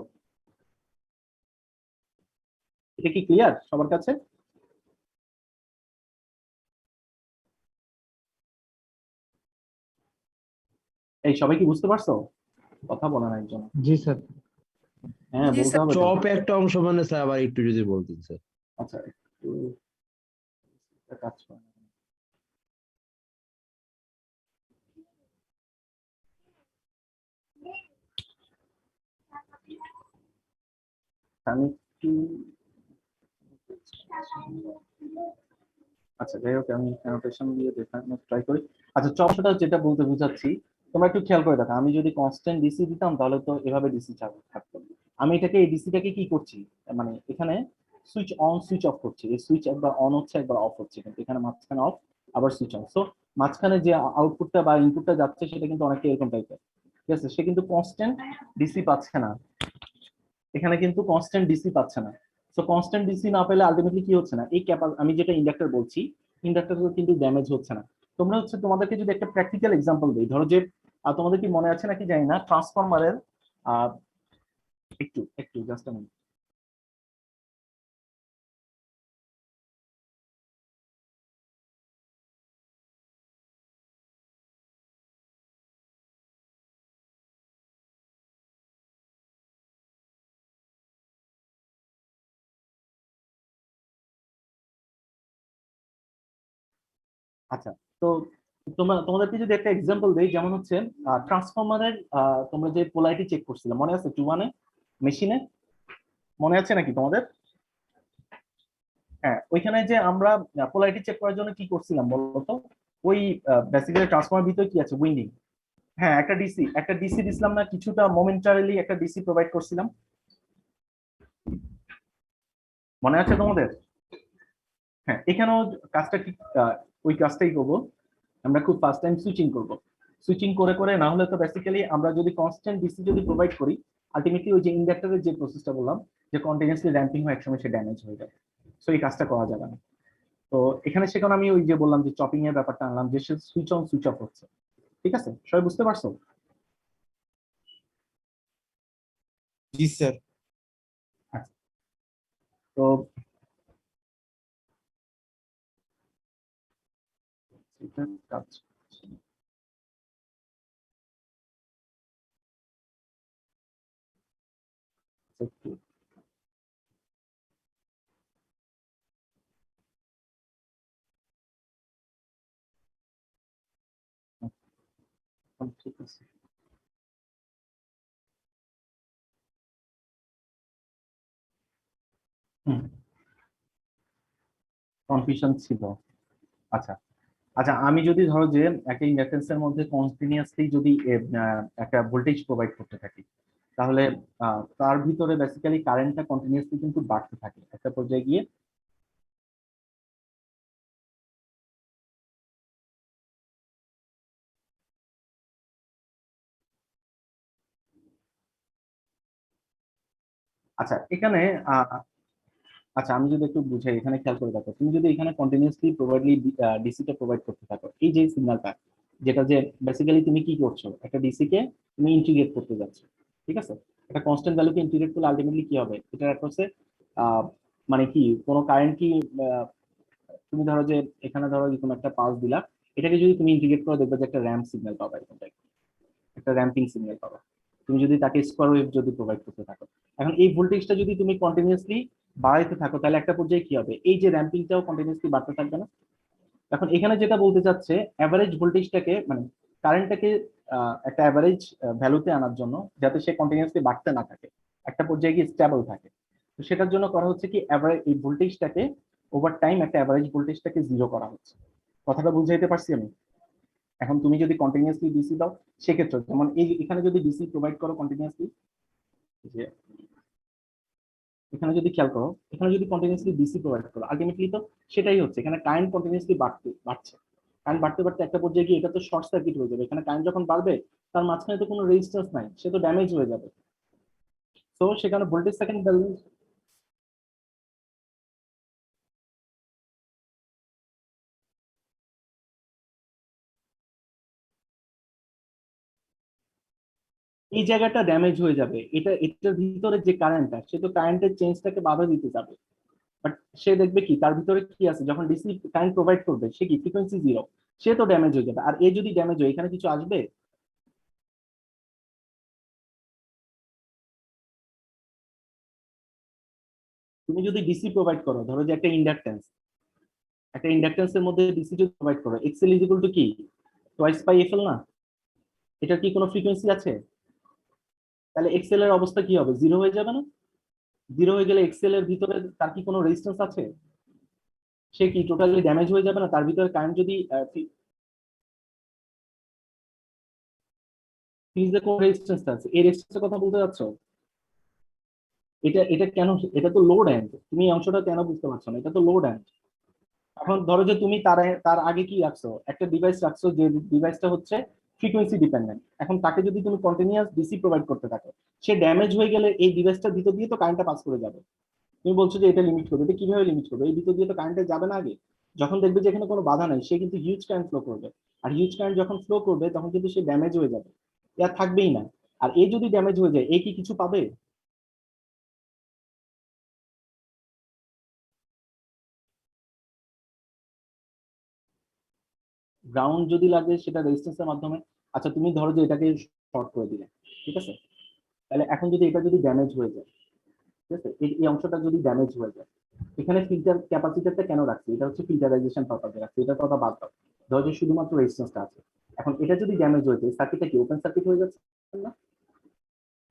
এটা কি ক্লিয়ার সবার কাছে? এই সবাই কি বুঝতে পারছো? কথা বলা না একজন। জি স্যার। হ্যাঁ, জি বলতে স্যার। হবে তো। চপ একটা অংশ মানে স্যার আবার একটু যদি বলতেন স্যার। আচ্ছা, একটু একটা কাজ করো। আমি একটু, আচ্ছা যাই হোক, আমি অ্যানোটেশন দিয়ে দেখানোর ট্রাই করি। আচ্ছা, চপটা যেটা বলতে বুঝাচ্ছি, তোমরা একটু খেয়াল করে দেখো, আমি যদি কনস্ট্যান্ট ডিসি দিতাম তাহলে তো এভাবে ডিসি চালু থাকতো। আমি এটাকে এই ডিসিটাকে কি করছি, মানে এখানে সুইচ অন সুইচ অফ করছি, এই সুইচ একবার অন হচ্ছে একবার অফ হচ্ছে, কিন্তু এখানে মাঝখানে অফ আবার সুইচ অন। সো মাঝখানে যে আউটপুটটা বা ইনপুটটা যাচ্ছে সেটা কিন্তু অনেকটা এরকম টাইপের। ঠিক আছে, সে কিন্তু কনস্ট্যান্ট ডিসি পাচ্ছে না, এখানে কিন্তু কনস্ট্যান্ট ডিসি পাচ্ছে না। সো কনস্ট্যান্ট ডিসি না পেলে আলটিমেটলি কি হচ্ছে না, এই আমি যেটা ইন্ডাক্টর বলছি, ইন্ডাক্টর কিন্তু ড্যামেজ হচ্ছে না। তোমরা হচ্ছে তোমাদেরকে যদি একটা প্র্যাকটিক্যাল এক্সাম্পল দিই, ধরো যে তোমাদের কি মনে আছে নাকি জানি না, ট্রান্সফরমারের আহ একটু একটু জাস্ট আমি, আচ্ছা, তো তোমাদেরকে যদি একটা এক্সাম্পল দেই, যেমন হচ্ছে ট্রান্সফরমারের তোমরা যে পোলারিটি চেক করছিলে মনে আছে, টু 1 মেশিনে, মনে আছে নাকি তোমাদের? হ্যাঁ, ওইখানে যে আমরা পোলারিটি চেক করার জন্য কি করছিলাম বলতো, ওই বেসিক্যালি ট্রান্সফরমার ভিতরে কি আছে, উইন্ডিং। হ্যাঁ, একটা ডিসি দিছিলাম না, কিছুটা মোমেন্টারিলি একটা ডিসি প্রোভাইড করছিলাম, মনে আছে তোমাদের? হ্যাঁ, এখানেও কাজটা ঠিক ওই কাজটাই করবো, আমরা খুব ফার্স্ট টাইম সুইচিং করব। সুইচিং করে করে না হলে তো বেসিক্যালি আমরা যদি কনস্ট্যান্ট ডিসি যদি প্রোভাইড করি, আলটিমেটলি ওই যে ইন্ডাক্টরের যে প্রসেসটা বললাম, যে কন্টিনিউয়াসলি র্যাম্পিং হয়, একসময় সে ড্যামেজ হয়ে যাবে। সো এই কাজটা করা যাবে না। তো এখানে সেখানে আমি ওই যে বললাম যে চপিং এর ব্যাপারটা আনলাম, যে সুইচ অন সুইচ অফ হচ্ছে। ঠিক আছে, সবাই বুঝতে পারছো? জি স্যার। আচ্ছা, তো এটা কাজ করছে না। একটু ঠিক আছে। হুম, কনফিউশন ছিল। আচ্ছা আচ্ছা, আমি যদি ধরো যে একটা ইন্ডাকটেন্সের মধ্যে কন্টিনিউয়াসলি যদি একটা ভোল্টেজ প্রোভাইড করতে থাকি, তাহলে তার ভিতরে বেসিক্যালি কারেন্টটা কন্টিনিউয়াসলি কিন্তু বাড়তে থাকে একটা পর্যায়ে গিয়ে। আচ্ছা এখানে আচ্ছা আমি যদি একটু বুঝাই, এখানে খেয়াল করে দেখো, তুমি যদি এখানে কন্টিনিউয়াসলি প্রোভাইডলি ডিসি টা প্রোভাইড করতে থাকো, এই যে সিগন্যালটা, যেটা যে বেসিক্যালি তুমি কি করছো, একটা ডিসি কে তুমি ইন্টিগ্রেট করতে যাচ্ছ, ঠিক আছে? একটা কনস্ট্যান্ট ভ্যালুকে ইন্টিগ্রেট করলে আলটিমেটলি কি হবে, এটা একটা হচ্ছে আহ, মানে কি কোনো কারেন্ট কি আহ, তুমি ধরো যে এখানে ধরো যে কোনো একটা পালস দিলা, এটাকে যদি তুমি ইন্টিগ্রেট করে দেখবে যে একটা র্যাম্প সিগন্যাল পাবা, এরকম type, একটা র্যাম্পিং সিগন্যাল পাবা তুমি যদি তাকে স্কোয়ার ওয়েভ যদি প্রোভাইড করতে থাকো। এখন এই ভোল্টেজটা যদি তুমি কন্টিনিউয়াসলি বাড়াইতে থাকো, তাহলে একটা পর্যায়ে কি হবে, এই যে র্যাম্পিংটাও কন্টিনিউয়াসলি বাড়তে থাকবে না? এখন এখানে যেটা বলতে চাচ্ছে, অ্যাভারেজ ভোল্টেজটাকে মানে কারেন্টটাকে একটা অ্যাভারেজ ভ্যালুতে আনার জন্য, যাতে সে কন্টিনিউয়াসলি বাড়তে না থাকে, একটা পর্যায়ে গিয়ে স্টেবল থাকে, তো সেটার জন্য করা হচ্ছে কি অ্যাভারেজ এই ভোল্টেজটাকে ওভার টাইম একটা অ্যাভারেজ ভোল্টেজটাকে জিরো করা হচ্ছে। কথাটা বুঝাইতে পারছি আমি? এখন তুমি যদি কন্টিনিউয়াসলি ডিসি দাও, সেক্ষেত্রে যেমন এই এখানে যদি ডিসি প্রোভাইড করো কন্টিনিউয়াসলি, যে এখানে যদি খেয়াল করো, এখানে যদি কন্টিনিউয়াসলি ডিসি প্রোভাইড করো, আলটিমেটলি তো সেটাই হচ্ছে, এখানে কারেন্ট কন্টিনিউয়াসলি বাড়ছে। কারেন্ট বাড়তে বাড়তে একটা পর্যায়ে গিয়ে এটা তো শর্ট সার্কিট হয়ে যাবে, এখানে কারেন্ট যখন বাড়বে তার মাঝখানে তো কোনো রেজিস্ট্যান্স নাই, সে তো ড্যামেজ হয়ে যাবে। তো সেখানে ভোল্টেজ সেকেন্ড ব্যালেন্স। এই জায়গাটা ড্যামেজ হয়ে যাবে, এটার ভিতরে যে কারেন্টটা, সে তো কারেন্টের চেঞ্জটাকে বাধা দিতে যাবে। বাট সে দেখবে কি তার ভিতরে কি আছে, যখন ডিসি কারেন্ট প্রোভাইড করবে সে কি ফ্রিকোয়েন্সি জিরো, সে তো ড্যামেজ হয়ে যাবে। আর এ যদি ড্যামেজ হয়, এখানে কিছু আসবে? তুমি যদি ডিসি প্রোভাইড করো, ধরো যে একটা ইন্ডাকটেন্সের মধ্যে ডিসি যদি প্রোভাইড করো, এক্সএল ইজ ইকুয়াল টু কি, টোয়াইস পাই এফএল না? এটার কি কোনো ফ্রিকোয়েন্সি আছে? তাহলে এক্সএল এর অবস্থা কি হবে, জিরো হয়ে যাবে না? জিরো হয়ে গেলে এক্সএল এর ভিতরে তার কি কোনো রেজিস্ট্যান্স আছে? সে কি টোটালি ড্যামেজ হয়ে যাবে না? তার ভিতরে কারেন্ট যদি ফিজে কোন রেজিস্ট্যান্স আছে, এই রেজিস্ট্যান্সের কথা বলতে যাচ্ছ? এটা এটা কেন, এটা তো লোড এন্ড, তুমি এই অংশটা কেন বুঝতে পারছো না, এটা তো লোড এন্ড। এখন ধরো যে তুমি তার তার আগে কি রাখছো, একটা ডিভাইস রাখছো, যে ডিভাইসটা হচ্ছে ফ্রিকোয়েন্সি ডিপেন্ডেন্ট। এখন তাকে যদি তুমি কন্টিনিউয়াস ডিসি প্রোভাইড করতে থাকো, সে ড্যামেজ হয়ে গেলে এই ডিভাইসটার ভিতর দিয়ে তো কারেন্টটা পাস করে যাবে। তুমি বলছো যে এটা লিমিট করবে, এটা কিভাবে লিমিট করবে, এই ভিতর দিয়ে তো কারেন্টে যাবে না আগে? যখন দেখবে যে এখানে কোনো বাধা নাই, সে কিন্তু হিউজ কারেন্ট ফ্লো করবে। আর হিউজ কারেন্ট যখন ফ্লো করবে, তখন কিন্তু সে ড্যামেজ হয়ে যাবে, এ আর থাকবেই না। আর এই যদি ড্যামেজ হয়ে যায়, এ কি কিছু পাবে? গ্রাউন্ড যদি লাগে সেটা রেজিস্ট্যান্সের মাধ্যমে। আচ্ছা তুমি ধরো যে এটাকে শর্ট করে দিলে, ঠিক আছে? তাহলে এখন যদি এটা যদি ড্যামেজ হয়ে যায়, ঠিক আছে, এই অংশটা যদি ড্যামেজ হয়ে যায়, এখানে ফিল্টার ক্যাপাসিটারটা কেন রাখছি, এটা হচ্ছে ফিল্টারাইজেশন পারপাসে রাখছি, এটার কথা বাদ দাও। ধরো যে শুধুমাত্র রেজিস্ট্যান্সটা আছে, এখন এটা যদি ড্যামেজ হয়ে যায়, সার্কিটটা কি ওপেন সার্কিট হয়ে যাচ্ছে না?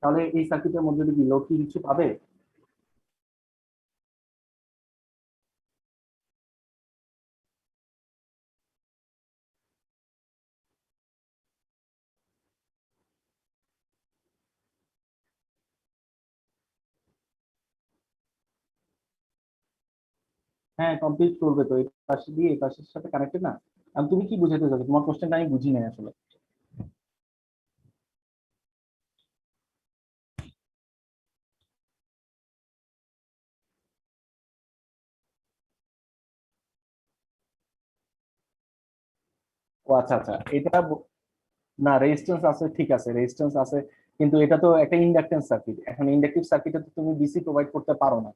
তাহলে এই সার্কিটের মধ্যে যদি লোড কি কিছু পাবে? হ্যাঁ কমপ্লিট করবে তো, এই পাশে দিয়ে এই পাশের সাথে কানেক্টেড না? আর তুমি কি বুঝাতে চাচ্ছো, তোমার কোশ্চেনটা আমি বুঝি নাই আসলে। ও আচ্ছা আচ্ছা, এটা না রেজিস্ট্যান্স আছে, ঠিক আছে রেজিস্ট্যান্স আছে, কিন্তু এটা তো একটা ইন্ডাকটেন্স সার্কিট, এখন ইন্ডাকটিভ সার্কিটে তো তুমি ডিসি প্রোভাইড করতে পারো না।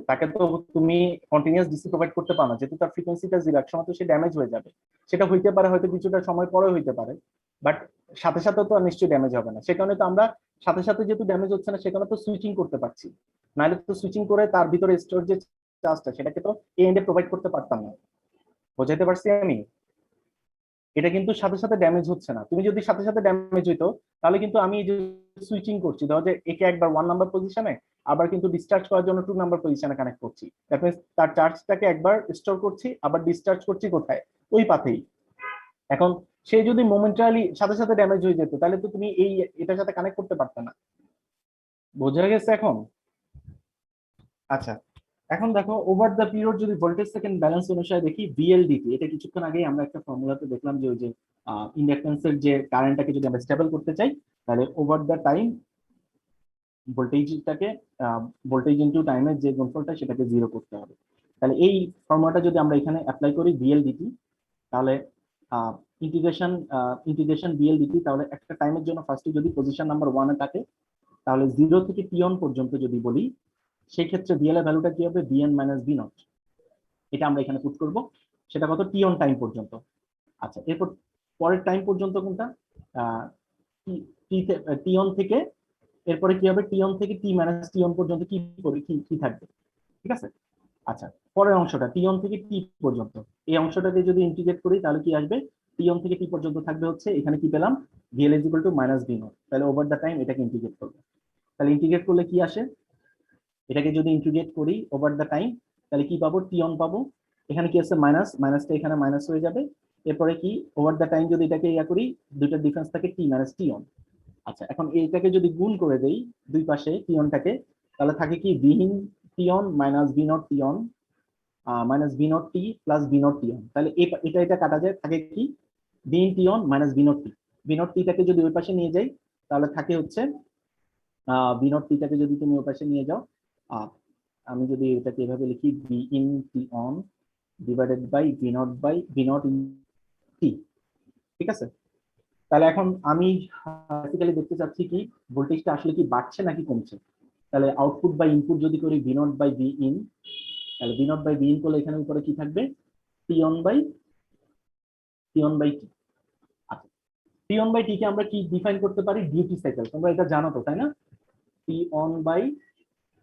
তাকে তো তুমি কন্টিনিউয়াস ডিসি প্রোভাইড করতে পারো না, যেহেতু তার ফ্রিকোয়েন্সিটা জিরো, একসময় তো সে ড্যামেজ হয়ে যাবে। সেটা হইতে পারে হয়তো কিছুটা সময় পরে হইতে পারে, বাট সাথে সাথে তো আর নিশ্চয়ই ড্যামেজ হবে না। সে কারণে তো আমরা সাথে সাথে যেহেতু ড্যামেজ হচ্ছে না, সেখানে তো সুইচিং করতে পারছি। নাহলে তো সুইচিং করে তার ভিতরে স্টোর যে চার্জটা, সেটাকে তো এই এন্ডে প্রোভাইড করতে পারতাম না। বোঝাতে পারছি আমি? এটা কিন্তু সাথে সাথে ড্যামেজ হচ্ছে না। তুমি যদি সাথে সাথে ড্যামেজ হইতো, তাহলে কিন্তু আমি যে সুইচিং করছি, ধরো যে একে একবার 1 নাম্বার পজিশনে, আবার কিন্তু ডিসচার্জ করার জন্য 2 নাম্বার পজিশনে কানেক্ট করছি। দ্যাট মিনস তার চার্জটাকে একবার স্টোর করছি, আবার ডিসচার্জ করছি কোথায়? ওই পাথেই। এখন সে যদি মোমেন্টালি সাথে সাথে ড্যামেজ হয়ে যেত, তাহলে তো তুমি এই এটার সাথে কানেক্ট করতে পারতে না। বোঝা গেছে এখন? আচ্ছা, এখন দেখো ওভার দ্য পিরিয়ড যদি ভোল্টেজ সেকেন্ড ব্যালেন্স অনুসারে দেখি ভিএলডিটি, এটা কিছুক্ষণ আগেই আমরা একটা ফর্মুলাতে দেখলাম যে ওই যে ইন্ডাকটেন্সের যে কারেন্টটাকে যদি আমরা স্টেবল করতে চাই, তাহলে ওভার দ্য টাইম ভোল্টেজটাকে ভোল্টেজ ইনটু টাইমের যে গুণফলটা সেটাকে জিরো করতে হবে। তাহলে এই ফর্মুলাটা যদি আমরা এখানে অ্যাপ্লাই করি ভিএলডিটি, তাহলে ইন্টিগ্রেশন ইন্টিগ্রেশন ভিএলডিটি, তাহলে একটা টাইমের জন্য ফার্স্টে যদি পজিশন নাম্বার 1-এ থাকে, তাহলে 0 থেকে টি1 পর্যন্ত যদি বলি, সেই ক্ষেত্রে ভিএল এর ভ্যালুটা কি হবে? VN minus V naught. এটা আমরা এখানে পুট করব। সেটা কত? টি1 টাইম পর্যন্ত। আচ্ছা, এরপর পরের টাইম পর্যন্ত কোনটা? টি1 থেকে, এরপরে কি হবে? টি1 থেকে টি মাইনাস টি1 পর্যন্ত কি কি থাকবে? ঠিক আছে। আচ্ছা, পরের অংশটা টি1 থেকে টি পর্যন্ত, এই অংশটাকে যদি ইন্টিগ্রেট করি তাহলে কি আসবে? টি1 থেকে টি পর্যন্ত থাকবে হচ্ছে, এখানে কি পেলাম? VL is equal to minus V naught. তাহলে ওভার দ্য টাইম এটাকে ইন্টিগ্রেট করবো। তাহলে ইন্টিগ্রেট করলে কি আসে? এটাকে যদি ইন্টিগ্রেট করি ওভার দ্য টাইম, তাহলে কি পাবো? টি অন পাবো। এখানে কি আছে? মাইনাস, মাইনাসটা এখানে মাইনাস হয়ে যাবে। এরপরে কি ওভার দ্য টাইম যদি এটাকে ইয়া করি, দুইটার ডিফারেন্স থাকে টি মাইনাস টি অন। আচ্ছা, এখন এইটাকে যদি গুণ করে দেই দুই পাশে টি অনটাকে, তাহলে থাকে কি? V in T on minus V naught T on minus V naught T plus V naught T on. তাহলে এটা এটা কাটা যায়, থাকে কি? V in T on minus V naught T. V naught টিটাকে যদি ওই পাশে নিয়ে যাই, তাহলে থাকে হচ্ছে বি নট টিটাকে যদি তুমি ওই পাশে নিয়ে যাও, আমি যদি এটাকে এভাবে লিখি, V in T on divided by V naught in T. ঠিক আছে। তাহলে এখন আমি বেসিক্যালি দেখতে চাচ্ছি কি ভোল্টেজটা আসলে কি বাড়ছে নাকি কমছে। তাহলে আউটপুট বাই ইনপুট যদি করি V naught by V in, তাহলে V naught by V in করলে এখানে উপরে কি থাকবে? T on by T. আচ্ছা, টি অন বাই টি কে আমরা কি ডিফাইন করতে পারি? Duty cycle. তোমরা এটা জানো তো, তাই না? T on by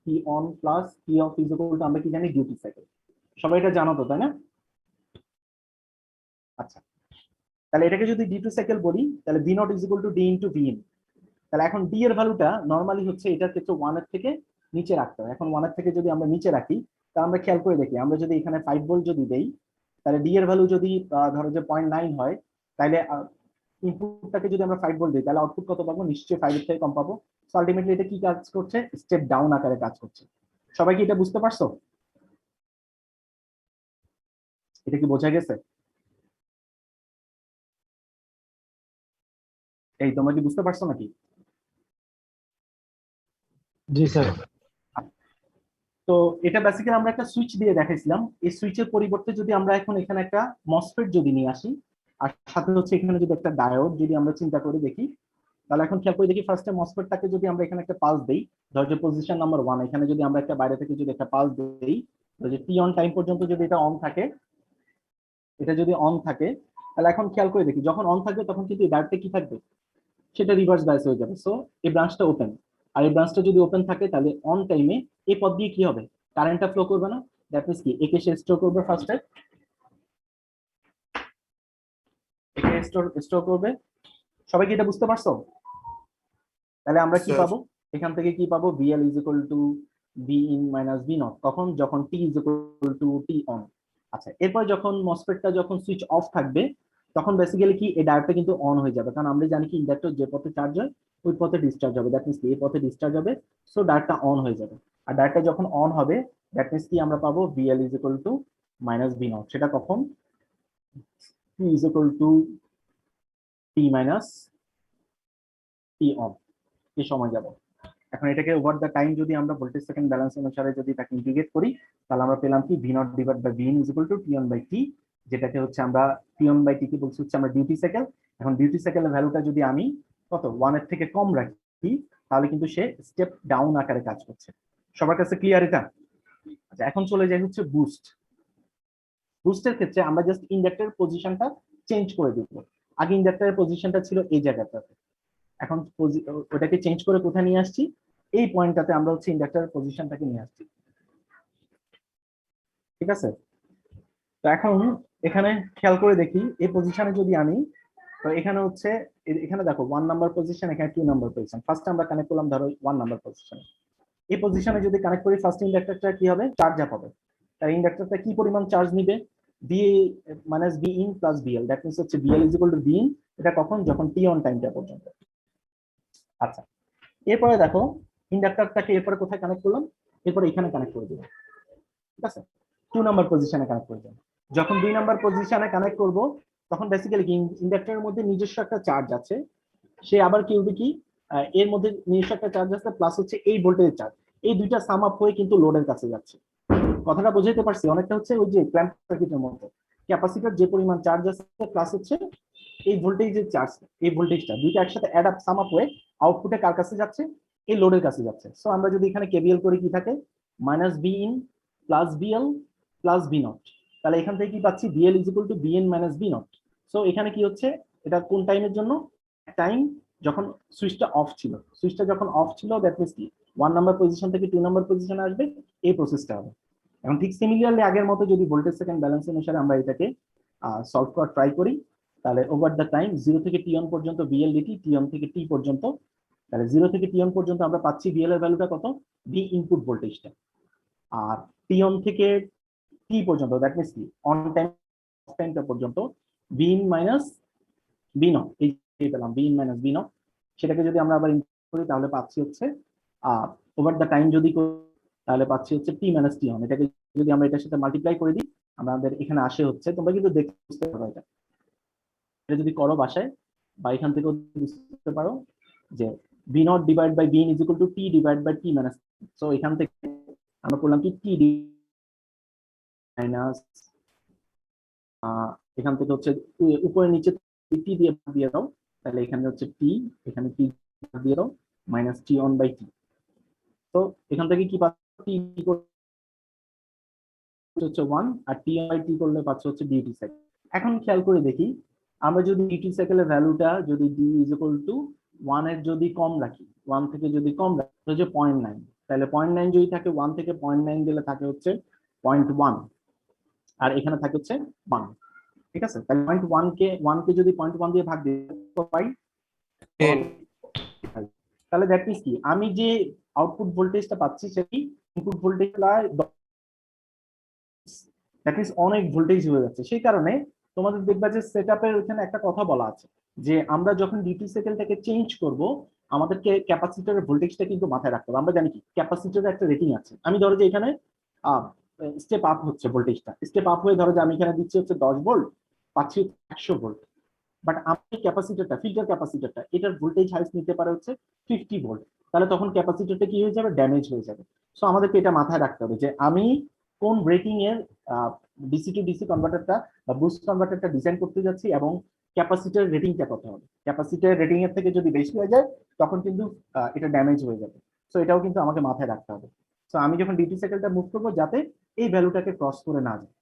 T on plus T off is equal to, আমরা কি জানি? Duty cycle. সবাই এটা জানো তো, তাই না? আচ্ছা, তাহলে এটাকে যদি ডি টু সাইকেল বলি, তাহলে V naught is equal to D into V in. তাহলে এখন ডি এর ভ্যালুটা নরমালি হচ্ছে এটার ক্ষেত্রে 1 এর থেকে নিচে রাখতে হয়। এখন 1 এর থেকে যদি আমরা নিচে রাখি, তাহলে আমরা খেয়াল করে দেখি, আমরা যদি এখানে 5 ভোল্ট যদি দেই, তাহলে ডি এর ভ্যালু যদি ধরো যে 0.9 হয়, তাহলে ইনপুটটাকে যদি আমরা 5 ভোল্ট দিই, তাহলে আউটপুট কত পাবো? নিশ্চয়ই 5 এর থেকে কম পাবো। সো আলটিমেটলি এটা কি কাজ করছে? স্টেপ ডাউন আকারে কাজ করছে। সবাই কি এটা বুঝতে পারছো? এটা কি বোঝা গেছে? এই তোমরা কি বুঝতে পারছো নাকি? জি স্যার। তো এটা বেসিক্যালি আমরা একটা সুইচ দিয়ে দেখাইছিলাম। এই সুইচের পরিবর্তে যদি আমরা এখন এখানে একটা মসফেট যদি নিয়ে আসি, আর সাথে হচ্ছে এখানে যদি একটা ডায়োড যদি আমরা চিন্তা করে দেখি, তাহলে এখন খেয়াল করে দেখি ফার্স্টে মসফেটটাকে যদি আমরা এখানে একটা পালস দেই, ধরো যে পজিশন নাম্বার 1, এখানে যদি আমরা একটা বাইরে থেকে যদি একটা পালস দেই, যে টি অন টাইম পর্যন্ত যদি এটা অন থাকে, এটা যদি অন থাকে, তাহলে এখন খেয়াল করে দেখি যখন অন থাকবে তখন কিন্তু এই ডায়োডটা কি থাকবে? সেটা রিভার্স বায়াস হয়ে যাবে। সো এই ব্রাঞ্চটা ওপেন, আর এই ব্রাঞ্চটা যদি ওপেন থাকে, তাহলে অন টাইমে এই পথ দিয়ে কি হবে? কারেন্টটা ফ্লো করবে না। দ্যাট মিন্স কি একে সে স্টোর করবে ফার্স্টে, একে স্টোর করবে। সবাই কি এটা বুঝতে পারছো? তাহলে আমরা কি স্যার। পাবো? এখান থেকে কি পাবো? VL is equal to V in minus V naught. কখন? যখন T is equal to T on. আচ্ছা, এরপর যখন মসফেটটা যখন সুইচ অফ থাকবে, তখন বেসিক্যালি কি এই ডায়োডটা কিন্তু অন হয়ে যাবে, কারণ আমরা জানি কি ইন্ডাক্টর যে পথে চার্জ হয় ওই পথে ডিসচার্জ হবে। দ্যাট মিন্স কি এই পথে ডিসচার্জ হবে, সো ডায়োডটা অন হয়ে যাবে। আর ডায়োডটা যখন অন হবে, দ্যাট মিন্স কি আমরা পাবো? VL is equal to minus V naught. সেটা কখন? T is equal to T minus T on, এই সময় যাব। এখন এটাকে ওভার দ্য টাইম যদি আমরা ভোল্টেজ সেকেন্ড ব্যালেন্স অনুসারে যদি তাকে ইন্টিগ্রেট করি, তাহলে আমরা পেলাম কি? V naught divide by V in is equal to T on by T, যেটাকে হচ্ছে আমরা টি অন বাই টি কে বলছি হচ্ছে আমরা ডিউটি সাইকেল। এখন ডিউটি সাইকেলের ভ্যালুটা যদি আমি কত 1 এর থেকে কম রাখি, তাহলে কিন্তু সে স্টেপ ডাউন আকারে কাজ করছে। সবার কাছে ক্লিয়ার এটা? আচ্ছা, এখন চলে যাই হচ্ছে বুস্ট। বুস্টের ক্ষেত্রে আমরা জাস্ট ইন্ডাক্টরের পজিশনটা চেঞ্জ করে দিব। আগে ইন্ডাক্টরের পজিশনটা ছিল এই জায়গাটাতে, এখন ওটাকে চেঞ্জ করে কোথায় নিয়ে আসছি, এই পয়েন্টটাতে আমরা হচ্ছে ইন্ডাক্টরের পজিশনটাকে নিয়ে আসছি। ঠিক আছে, তো এখন এখানে খেয়াল করে দেখি এই পজিশনে যদি আমি, তো এখানে হচ্ছে এখানে দেখো 1 নাম্বার পজিশন, এখানে 2 নাম্বার পজিশন। ফার্স্ট আমরা কানেক্ট করলাম ধরো 1 নাম্বার পজিশনে। এই পজিশনে যদি কানেক্ট করি ফার্স্ট ইন্ডাক্টরটা কি হবে, চার্জ আপ হবে। তার ইন্ডাক্টরটা কি পরিমাণ চার্জ নিবে, V minus V in plus VL, that means হচ্ছে VL is equal to V in. এটা কখন, যখন টি অন টাইমটা পর্যন্ত। আচ্ছা, এরপরে দেখো ইন্ডাক্টরটাকে এরপরে কোথায় কানেক্ট করলাম, এরপরে এখানে কানেক্ট করে দিলাম। ঠিক আছে, 2 নাম্বার পজিশনে কানেক্ট করে দিলাম। যখন 2 নাম্বার পজিশনে কানেক্ট করব তখন বেসিক্যালি কি ইন্ডাক্টরের মধ্যে নিজস্ব একটা চার্জ আছে, সে আবার কি হবে কি এর মধ্যে নিজস্ব একটা চার্জ আছে প্লাস হচ্ছে এই ভোল্টেজের চার্জ, এই দুইটা সাম আপ হয়ে কিন্তু লোডের কাছে যাচ্ছে। কথাটা বুঝাইতে পারছি? অনেকটা হচ্ছে ওই যে ক্ল্যাম্প সার্কিটের মতো, ক্যাপাসিটর যে পরিমাণ চার্জ আছে প্লাস হচ্ছে এই ভোল্টেজের চার্জ, এই ভোল্টেজটা দুইটা একসাথে অ্যাড আপ সাম আপ হয়ে আউটপুটে কার কাছে যাচ্ছে, এই লোডের কাছে যাচ্ছে। সো আমরা যদি এখানে কেবিএল করি কি থাকে, minus V in plus VL plus V naught, তাহলে এখান থেকে কি পাচ্ছি, VL is equal to VN minus V naught. So এখানে কি হচ্ছে, এটা কোন টাইমের জন্য, টাইম যখন সুইচটা অফ ছিল, সুইচটা যখন অফ ছিল দ্যাট মিন্স কি 1 নাম্বার পজিশন থেকে 2 নাম্বার পজিশনে আসবে, এই প্রসেসটা হবে। এখন ঠিক সিমিলারলি আগের মতো যদি ভোল্টেজ সেকেন্ড ব্যালেন্স অনুসারে আমরা এটাকে সলভ করার ট্রাই করি, তাহলে ওভার দ্য টাইম 0 থেকে টি অন পর্যন্ত বিএল ডিটি, টি অন থেকে টি পর্যন্ত, তাহলে 0 থেকে টি অন পর্যন্ত আমরা পাচ্ছি বিএল এর ভ্যালুটা কত, ভি ইনপুট ভোল্টেজটা। আর টি অন থেকে টি পর্যন্ত দ্যাট মিন্স কি অন টাইম টাইমটা পর্যন্ত V in minus V naught, এই পেলাম V in minus V naught. সেটাকে যদি আমরা আবার ইনপুট করি তাহলে পাচ্ছি হচ্ছে ওভার দ্য টাইম যদি তাহলে পাচ্ছি হচ্ছে টি মাইনাস টি অন। এটাকে যদি আমরা এটার সাথে মাল্টিপ্লাই করে দিই আমাদের এখানে আসে হচ্ছে, তোমরা কিন্তু দেখতে বুঝতে পারো এটা, এটা যদি করো বাসায় বা এখান থেকে বুঝতে পারো যে V naught divide by V in is equal to t divide by t minus. So এখান থেকে আমরা করলাম কি টি মাইনাস, এখান থেকে হচ্ছে উপরে নিচে টি দিয়ে দিয়ে দাও, তাহলে এখানে হচ্ছে টি, এখানে টি দিয়ে দাও মাইনাস টি অন বাই টি। তো এখান থেকে কি পাচ্ছি, হচ্ছে 1 আর টি বাই টি করলে পাচ্ছ হচ্ছে ডিটি সাইকেল। এখন খেয়াল করে দেখি আমরা যদি ডিটি সাইকেলের ভ্যালুটা যদি ডি ইজ ইকুয়াল টু 1 এর যদি কম রাখি, 1 থেকে যদি কম রাখি হচ্ছে 0.9, তাহলে 0.9 যদি থাকে 1 থেকে 0.9 গেলে থাকে হচ্ছে 0.1, আর এখানে থাকে হচ্ছে 1। ঠিক আছে, তাহলে 1 কে যদি 0.1 দিয়ে ভাগ দিই পাই, তাহলে দ্যাট মিন্স কি আমি যে আউটপুট ভোল্টেজটা পাচ্ছি সেটি ইনপুট ভোল্টেজ দ্যাট মিন্স অনেক ভোল্টেজ হয়ে যাচ্ছে। সেই কারণে তোমাদের দেখবা যে সেটআপের ওখানে একটা কথা বলা আছে যে আমরা যখন ডিটি সাইকেলটাকে চেঞ্জ করব আমাদেরকে ক্যাপাসিটরের ভোল্টেজটা কিন্তু মাথায় রাখতে হবে। আমরা জানি কি ক্যাপাসিটরের একটা রেটিং আছে, আমি ধরো যে এখানে স্টেপ আপ হচ্ছে ভোল্টেজটা, স্টেপ আপ হয়ে ধরো যে আমি এখানে দিচ্ছি হচ্ছে 10 ভোল্ট, পাচ্ছি 100 ভোল্ট, বাট আমি ক্যাপাসিটরটা ফিল্টার ক্যাপাসিটরটা এটার ভোল্টেজ হাইস নিতে পারে হচ্ছে 50 ভোল্ট, তাহলে তখন ক্যাপাসিটরটা কি হয়ে যাবে, ড্যামেজ হয়ে যাবে। সো আমাদেরকে এটা মাথায় রাখতে হবে যে আমি কোন রেটিং এর ডিসি টু ডিসি কনভার্টারটা বা বুস্ট কনভার্টারটা ডিজাইন করতে যাচ্ছি এবং ক্যাপাসিটর রেটিংটা কত হবে। ক্যাপাসিটর রেটিং এর থেকে যদি বেশি হয়ে যায় তখন কিন্তু এটা ড্যামেজ হয়ে যাবে। সো এটাও কিন্তু আমাকে মাথায় রাখতে হবে। সো আমি যখন ডিটি সাইকেলটা মুভ করবো যাতে এই ভ্যালুটাকে ক্রস করে না যায়।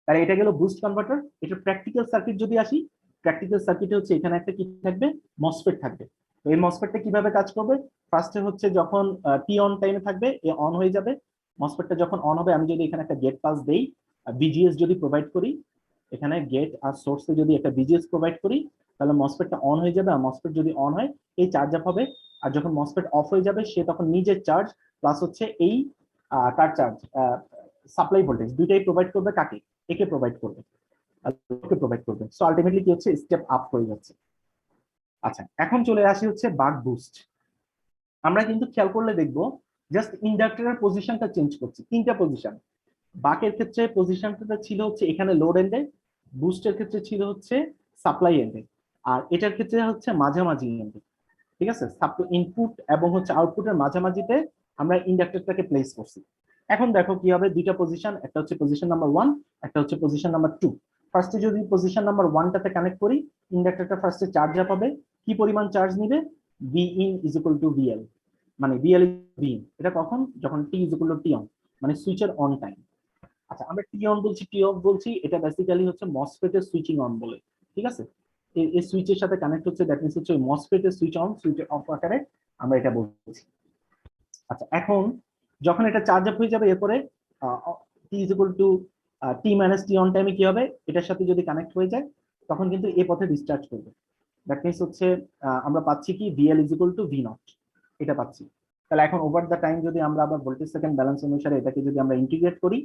তাহলে এটা গেল বুস্ট কনভার্টার। এটা প্র্যাকটিক্যাল সার্কিট যদি আসি, প্র্যাকটিক্যাল সার্কিটে হচ্ছে এখানে একটা কি থাকবে, মসফেট থাকবে। তো এই মসফেটটা কিভাবে কাজ করবে, ফার্স্টে হচ্ছে যখন টি অন টাইমে থাকবে এ অন হয়ে যাবে, মসফেটটা যখন অন হবে আমি যদি এখানে একটা গেট পাস দেই, বিজিএস যদি প্রোভাইড করি, এখানে গেট আর সোর্সে যদি একটা বিজিএস প্রোভাইড করি তাহলে মসফেটটা অন হয়ে যাবে। আর মসফেট যদি অন হয় এই চার্জ আপ হবে, আর যখন মসফেট অফ হয়ে যাবে সে তখন নিজের চার্জ প্লাস হচ্ছে এই তার চার্জ সাপ্লাই ভোল্টেজ দুইটাই প্রোভাইড করবে কাকে, একে প্রোভাইড করবে, প্রোভাইড করবে। সো আলটিমেটলি কি হচ্ছে, স্টেপ আপ হয়ে যাচ্ছে। আচ্ছা, এখন চলে আসি হচ্ছে বাক বুস্ট। আমরা কিন্তু খেয়াল করলে দেখবো জাস্ট ইন্ডাক্টরের পজিশনটা চেঞ্জ করছি, তিনটা পজিশন। বাকের ক্ষেত্রে পজিশনটা ছিল হচ্ছে এখানে লোড এন্ডে, বুস্টের ক্ষেত্রে ছিল হচ্ছে সাপ্লাই এন্ডে, আর এটার ক্ষেত্রে হচ্ছে মাঝামাঝি এন্ডে। ঠিক আছে, ইনপুট এবং হচ্ছে আউটপুটের মাঝামাঝিতে আমরা ইন্ডাক্টরটাকে প্লেস করছি। এখন দেখো কি হবে, দুইটা পজিশন, একটা হচ্ছে পজিশন নাম্বার 1, একটা হচ্ছে পজিশন নাম্বার 2। ফার্স্টে যদি পজিশন নাম্বার 1টাতে কানেক্ট করি, ইন্ডাক্টরটা ফার্স্টে চার্জ আপ হবে। কি পরিমাণ চার্জ নিবে, V in is equal to VL, মানে বিএল বি ইন। এটা কখন, যখন T is equal to T on. মানে সুইচের অন টাইম। আচ্ছা, আমরা টি অন বলছি টি অফ বলছি, এটা বেসিক্যালি হচ্ছে মসফেটের সুইচিং অন বলে, ঠিক আছে। এই সুইচের সাথে কানেক্ট হচ্ছে, দ্যাট মিনস হচ্ছে ওই মসফেটের সুইচ অন সুইচ অফ আকারে আমরা এটা বলছি। আচ্ছা, এখন যখন এটা চার্জ আপ হয়ে যাবে, এরপরে T is equal to T minus T on টাইমে কি হবে, এটার সাথে যদি কানেক্ট হয়ে যায় তখন কিন্তু এই পথে ডিসচার্জ করবে। দ্যাট মিনস হচ্ছে আমরা পাচ্ছি কি VL is equal two V naught, এটা পাচ্ছি। তাহলে এখন ওভার দ্য টাইম যদি আমরা আবার ভোল্টেজ সেকেন্ড ব্যালেন্স অনুসারে এটাকে যদি আমরা ইন্টিগ্রেট করি,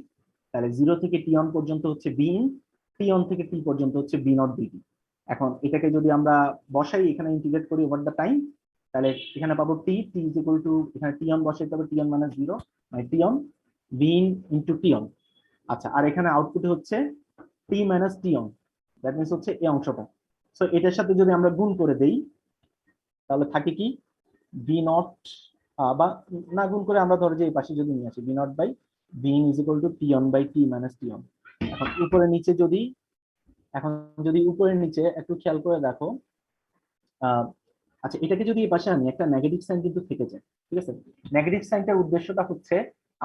তাহলে 0 থেকে টি অন পর্যন্ত হচ্ছে বি ইন, টি অন থেকে টি পর্যন্ত হচ্ছে বি নট ডিটি। এখন এটাকে যদি আমরা বসাই এখানে ইন্টিগ্রেট করি ওভার দ্য টাইম, তাহলে এখানে পাবো টি টি ইজ ইকুয়াল টু, এখানে টি অন বসাইতে হবে টি অন মাইনাস 0, মানে T on V in into T on. আচ্ছা, আর এখানে আউটপুটে হচ্ছে T minus T on, that means হচ্ছে এই অংশটা। সো এটার সাথে যদি আমরা গুণ করে দেই তাহলে থাকে কি বি নট, বা না গুণ করে আমরা ধরো যে এই পাশে যদি নিয়ে আসি V naught by V in is equal to T on by t minus T on. এখন উপরে নিচে যদি, এখন যদি উপরে নিচে একটু খেয়াল করে দেখো, আচ্ছা এটাকে যদি এই পাশে আনি একটা নেগেটিভ সাইন কিন্তু থেকে যায়, ঠিক আছে। নেগেটিভ সাইনটার উদ্দেশ্যটা হচ্ছে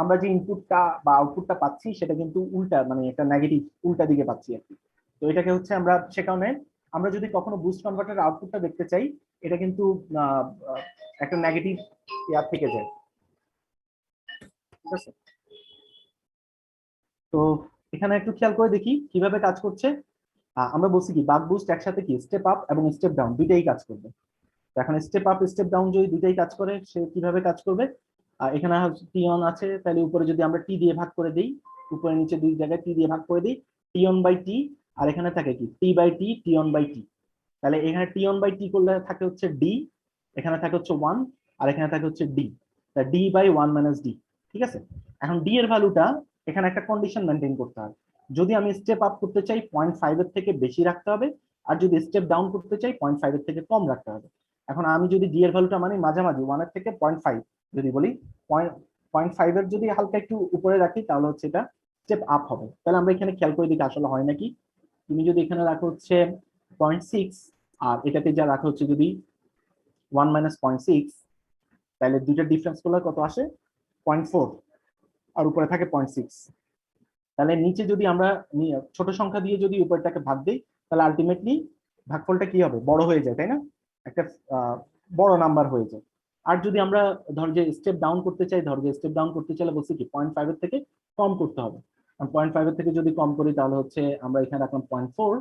আমরা যে ইনপুটটা বা আউটপুটটা পাচ্ছি সেটা কিন্তু উল্টা, মানে একটা নেগেটিভ উল্টা দিকে পাচ্ছি আর কি। তো এটাকে হচ্ছে আমরা, সে কারণে আমরা যদি কখনো বুস্ট কনভার্টার আউটপুটটা দেখতে চাই, এটা কিন্তু একটা নেগেটিভ ইয়ার থেকে যায়, ঠিক আছে। তো এখানে একটু খেয়াল করে দেখি কিভাবে কাজ করছে। আমরা বলছি কি বাক বুস্ট একসাথে কি স্টেপ আপ এবং স্টেপ ডাউন দুইটাই কাজ করবে। এখন স্টেপ আপ স্টেপ ডাউন যদি দুইটাই কাজ করে, সে কিভাবে কাজ করবে, এখানে টি অন আছে, তাহলে উপরে যদি আমরা টি দিয়ে ভাগ করে দিই, উপরে নিচে দুই জায়গায় টি দিয়ে ভাগ করে দিই, টি অন বাই টি, আর এখানে থাকে কি T by T, T on by T. তাহলে এখানে টি অন বাই টি করলে থাকে হচ্ছে ডি, এখানে থাকে হচ্ছে 1, আর এখানে থাকে হচ্ছে D, D by 1 minus D, ঠিক আছে। এখন ডি এর ভ্যালুটা এখানে একটা কন্ডিশন মেনটেন করতে হয়, যদি আমি স্টেপ আপ করতে চাই 0.5 এর থেকে বেশি রাখতে হবে, আর যদি স্টেপ ডাউন করতে চাই 0.5 এর থেকে কম রাখতে হবে। এখন আমি যদি ডি এর ভ্যালুটা মানে মাঝামাঝি 1 এর থেকে 0.5 যদি বলি, 0.5 এর যদি হালকা একটু উপরে রাখি তাহলে হচ্ছে এটা স্টেপ আপ হবে। তাহলে আমরা এখানে খেয়াল করে দেখি আসলে হয় নাকি। তুমি যদি এখানে রাখো হচ্ছে 0.6, আর এটাতে যা রাখা হচ্ছে যদি 1 মাইনাস 0.6, তাহলে দুইটা ডিফারেন্স করলে কত আসে 0.4, আর উপরে থাকে 0.6। তাহলে নিচে যদি আমরা ছোট সংখ্যা দিয়ে যদি উপরটাকে ভাগ দিই, তাহলে আলটিমেটলি ভাগফলটা কি হবে, বড় হয়ে যায়, তাই না, একটা বড় নাম্বার হয়ে যায়। আর যদি আমরা ধর যে স্টেপ ডাউন করতে চাই, ধর যে স্টেপ ডাউন করতে চাইলে বলছি কি 0.5 এর থেকে কম করতে হবে। 0.5 এর থেকে যদি কম করি তাহলে হচ্ছে আমরা এখানে রাখলাম 0.4,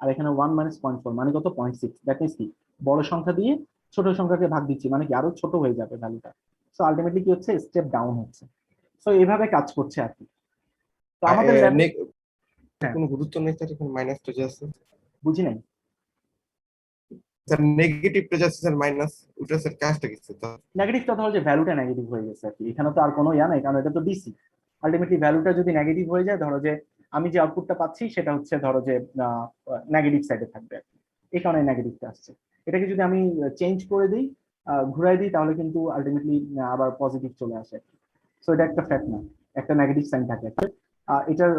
আর এখানে 1 মাইনাস 0.4 মানে কত 0.6। দ্যাট মিনস কি বড় সংখ্যা দিয়ে ছোট সংখ্যাকে ভাগ দিচ্ছি, মানে কি আরো ছোট হয়ে যাবে ভ্যালুটা। সো আলটিমেটলি কি হচ্ছে স্টেপ ডাউন হচ্ছে। সো এইভাবে কাজ করছে আর কি। তো আমাদের ল্যাবে, হ্যাঁ কোনো গুরুত্ব নেই স্যার, এখানে মাইনাসটা যে আছে বুঝি নাই। স্যার, নেগেটিভটা যে আছে স্যার মাইনাস, ওটা স্যার কাজটা কি স্যার? নেগেটিভটা ধরো যে ভ্যালুটা নেগেটিভ হয়ে গেছে আর কি, এখানে তো আর কোনো ইয়া নাই, কারণ এটা তো ডিসি। আলটিমেটলি ভ্যালুটা যদি নেগেটিভ হয়ে যায়, ধরো যে আমি যে আউটপুটটা পাচ্ছি সেটা হচ্ছে ধরো যে নেগেটিভ সাইডে থাকবে আর কি, এই কারণে নেগেটিভটা আসছে। এটাকে যদি আমি চেঞ্জ করে দিই, ঘুরাই দিই, তাহলে কিন্তু আলটিমেটলি আবার পজিটিভ চলে আসে। সো এটা একটা ফ্যাক্ট না, একটা নেগেটিভ সাইন থাকে একটা, এটার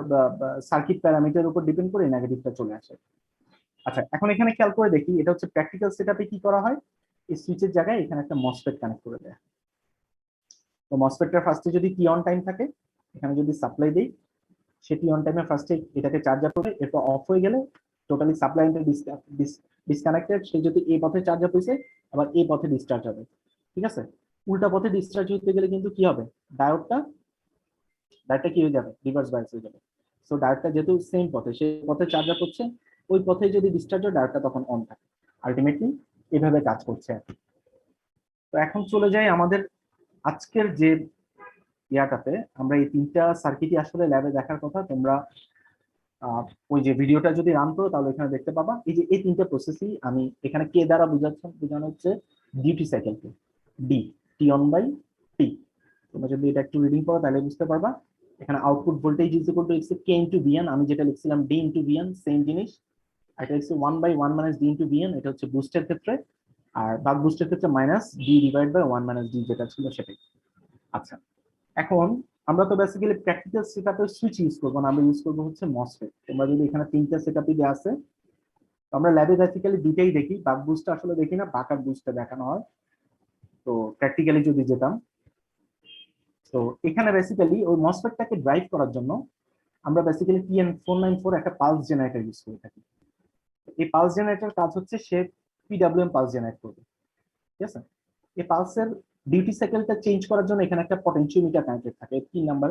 সার্কিট প্যারামিটারের উপর ডিপেন্ড করে নেগেটিভটা চলে আসে। আচ্ছা, এখন এখানে খেয়াল করে দেখি, এটা হচ্ছে প্র্যাকটিক্যাল সেটআপে কি করা হয়। এই সুইচের জায়গায় এখানে একটা মসফেট কানেক্ট করে দেয়। তো মসফেটটা ফার্স্টে যদি টি অন টাইম থাকে, এখানে যদি সাপ্লাই দেই, সে টি অন টাইমে ফার্স্টে এটাকে চার্জ আপ করে, এরপর অফ হয়ে গেলে টোটালি সাপ্লাই ডিসকানেক্টেড, সে যদি এই পথে চার্জ আপ হয়েছে আবার এই পথে ডিসচার্জ হবে, ঠিক আছে। উল্টা পথে ডিসচার্জ হতে গেলে কিন্তু কি হবে, ডায়োডটা ডায়োডটা কি হয়ে যাবে, রিভার্স বায়াস হয়ে যাবে। সো ডায়োডটা যেহেতু সেম পথে, সেই পথে চার্জ আপ হচ্ছে, ওই পথে যদি ডিসচার্জ হয় ডায়োডটা তখন অন থাকে। আলটিমেটলি এভাবে কাজ করছে আর কি। তো এখন চলে যাই আমাদের আজকের যে ইয়াটাতে, আমরা এই তিনটা সার্কিটই আসলে ল্যাবে দেখার কথা। তোমরা ওই যে ভিডিওটা যদি রান করো তাহলে এখানে দেখতে পাবা, এই যে এই তিনটা প্রসেসই আমি এখানে কে দ্বারা বোঝানো হচ্ছে ডিউটি সাইকেলকে, ডি, টি অন বাই টি। তোমরা যদি এটা একটু রিডিং করো তাহলে বুঝতে পারবা। এখানে output voltage is equal to k into VN, আমি যেটা লিখছিলাম ডি ইনটু ভিএন, সেম জিনিস। এটা হচ্ছে 1 by 1 minus D into VN, এটা হচ্ছে বুস্টের ক্ষেত্রে। আর বাক বুস্টের ক্ষেত্রে minus D divide by 1 minus D যেটা ছিল সেটাই। আচ্ছা, এখন আমরা তো বেসিক্যালি প্র্যাকটিক্যাল সেটআপে সুইচ ইউজ করবো না, আমরা ইউজ করবো হচ্ছে মসফেট। তোমরা যদি এখানে তিনটা সেটআপই দেওয়া আছে, তো আমরা ল্যাবে বেসিক্যালি দুইটাই দেখি, বাক বুস্টটা আসলে দেখি না, বাক আর বুস্টটা দেখানো হয়। তো প্র্যাকটিক্যালি যদি যেতাম, তো এখানে বেসিক্যালি ওই মসফেটটাকে ড্রাইভ করার জন্য আমরা বেসিক্যালি TN494 একটা পালস জেনারেটর ইউজ করে থাকি। এই পালস জেনারেটর কাজ হচ্ছে সে PWM পালস জেনারেট করবে, ঠিক আছে। এই পালসের ডিউটি সাইকেলটা চেঞ্জ করার জন্য এখানে একটা পটেনশিওমিটার কানেক্টেড থাকে 3 নাম্বার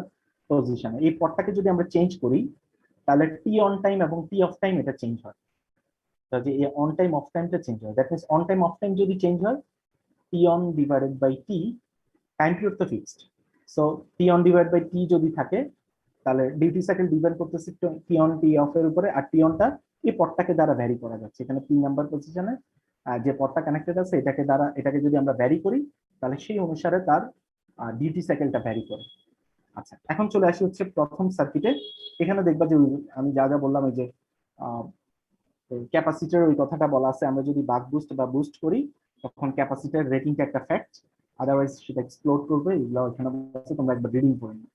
পজিশনে। এই পটটাকে যদি আমরা চেঞ্জ করি তাহলে টি অন টাইম এবং টি অফ টাইম এটা চেঞ্জ হয়। তাহলে এই অন টাইম অফ টাইমটা চেঞ্জ হয়, that means on time off time যদি চেঞ্জ হয় T on divided by T, time period তো fixed, so T on divide by T যদি থাকে তাহলে ডিউটি সাইকেল ডিপেন্ড করতেছে টি অন টি অফ এর উপরে, আর টি অনটা এই পটটাকে দ্বারা ভ্যারি করা যাচ্ছে। এখানে 3 নাম্বার পজিশনে যে পটটা কানেক্টেড আছে এটাকে যদি আমরা ভ্যারি করি তাহলে সেই অনুসারে তার ডিউটি সাইকেলটা ভ্যারি করে। আচ্ছা, এখন চলে আসি হচ্ছে প্রথম সার্কিটে। এখানে দেখবা যে আমি যা যা বললাম এই যে ক্যাপাসিটর ওই কথাটা বলা আছে, আমরা যদি বাক বুস্ট বা বুস্ট করি তখন ক্যাপাসিটর রেটিংটা একটা ফ্যাক্ট, আদারওয়াইজ সেটা এক্সপ্লোড করবে। এগুলো এখানে আছে, তোমরা একবার রিডিং করে নাও।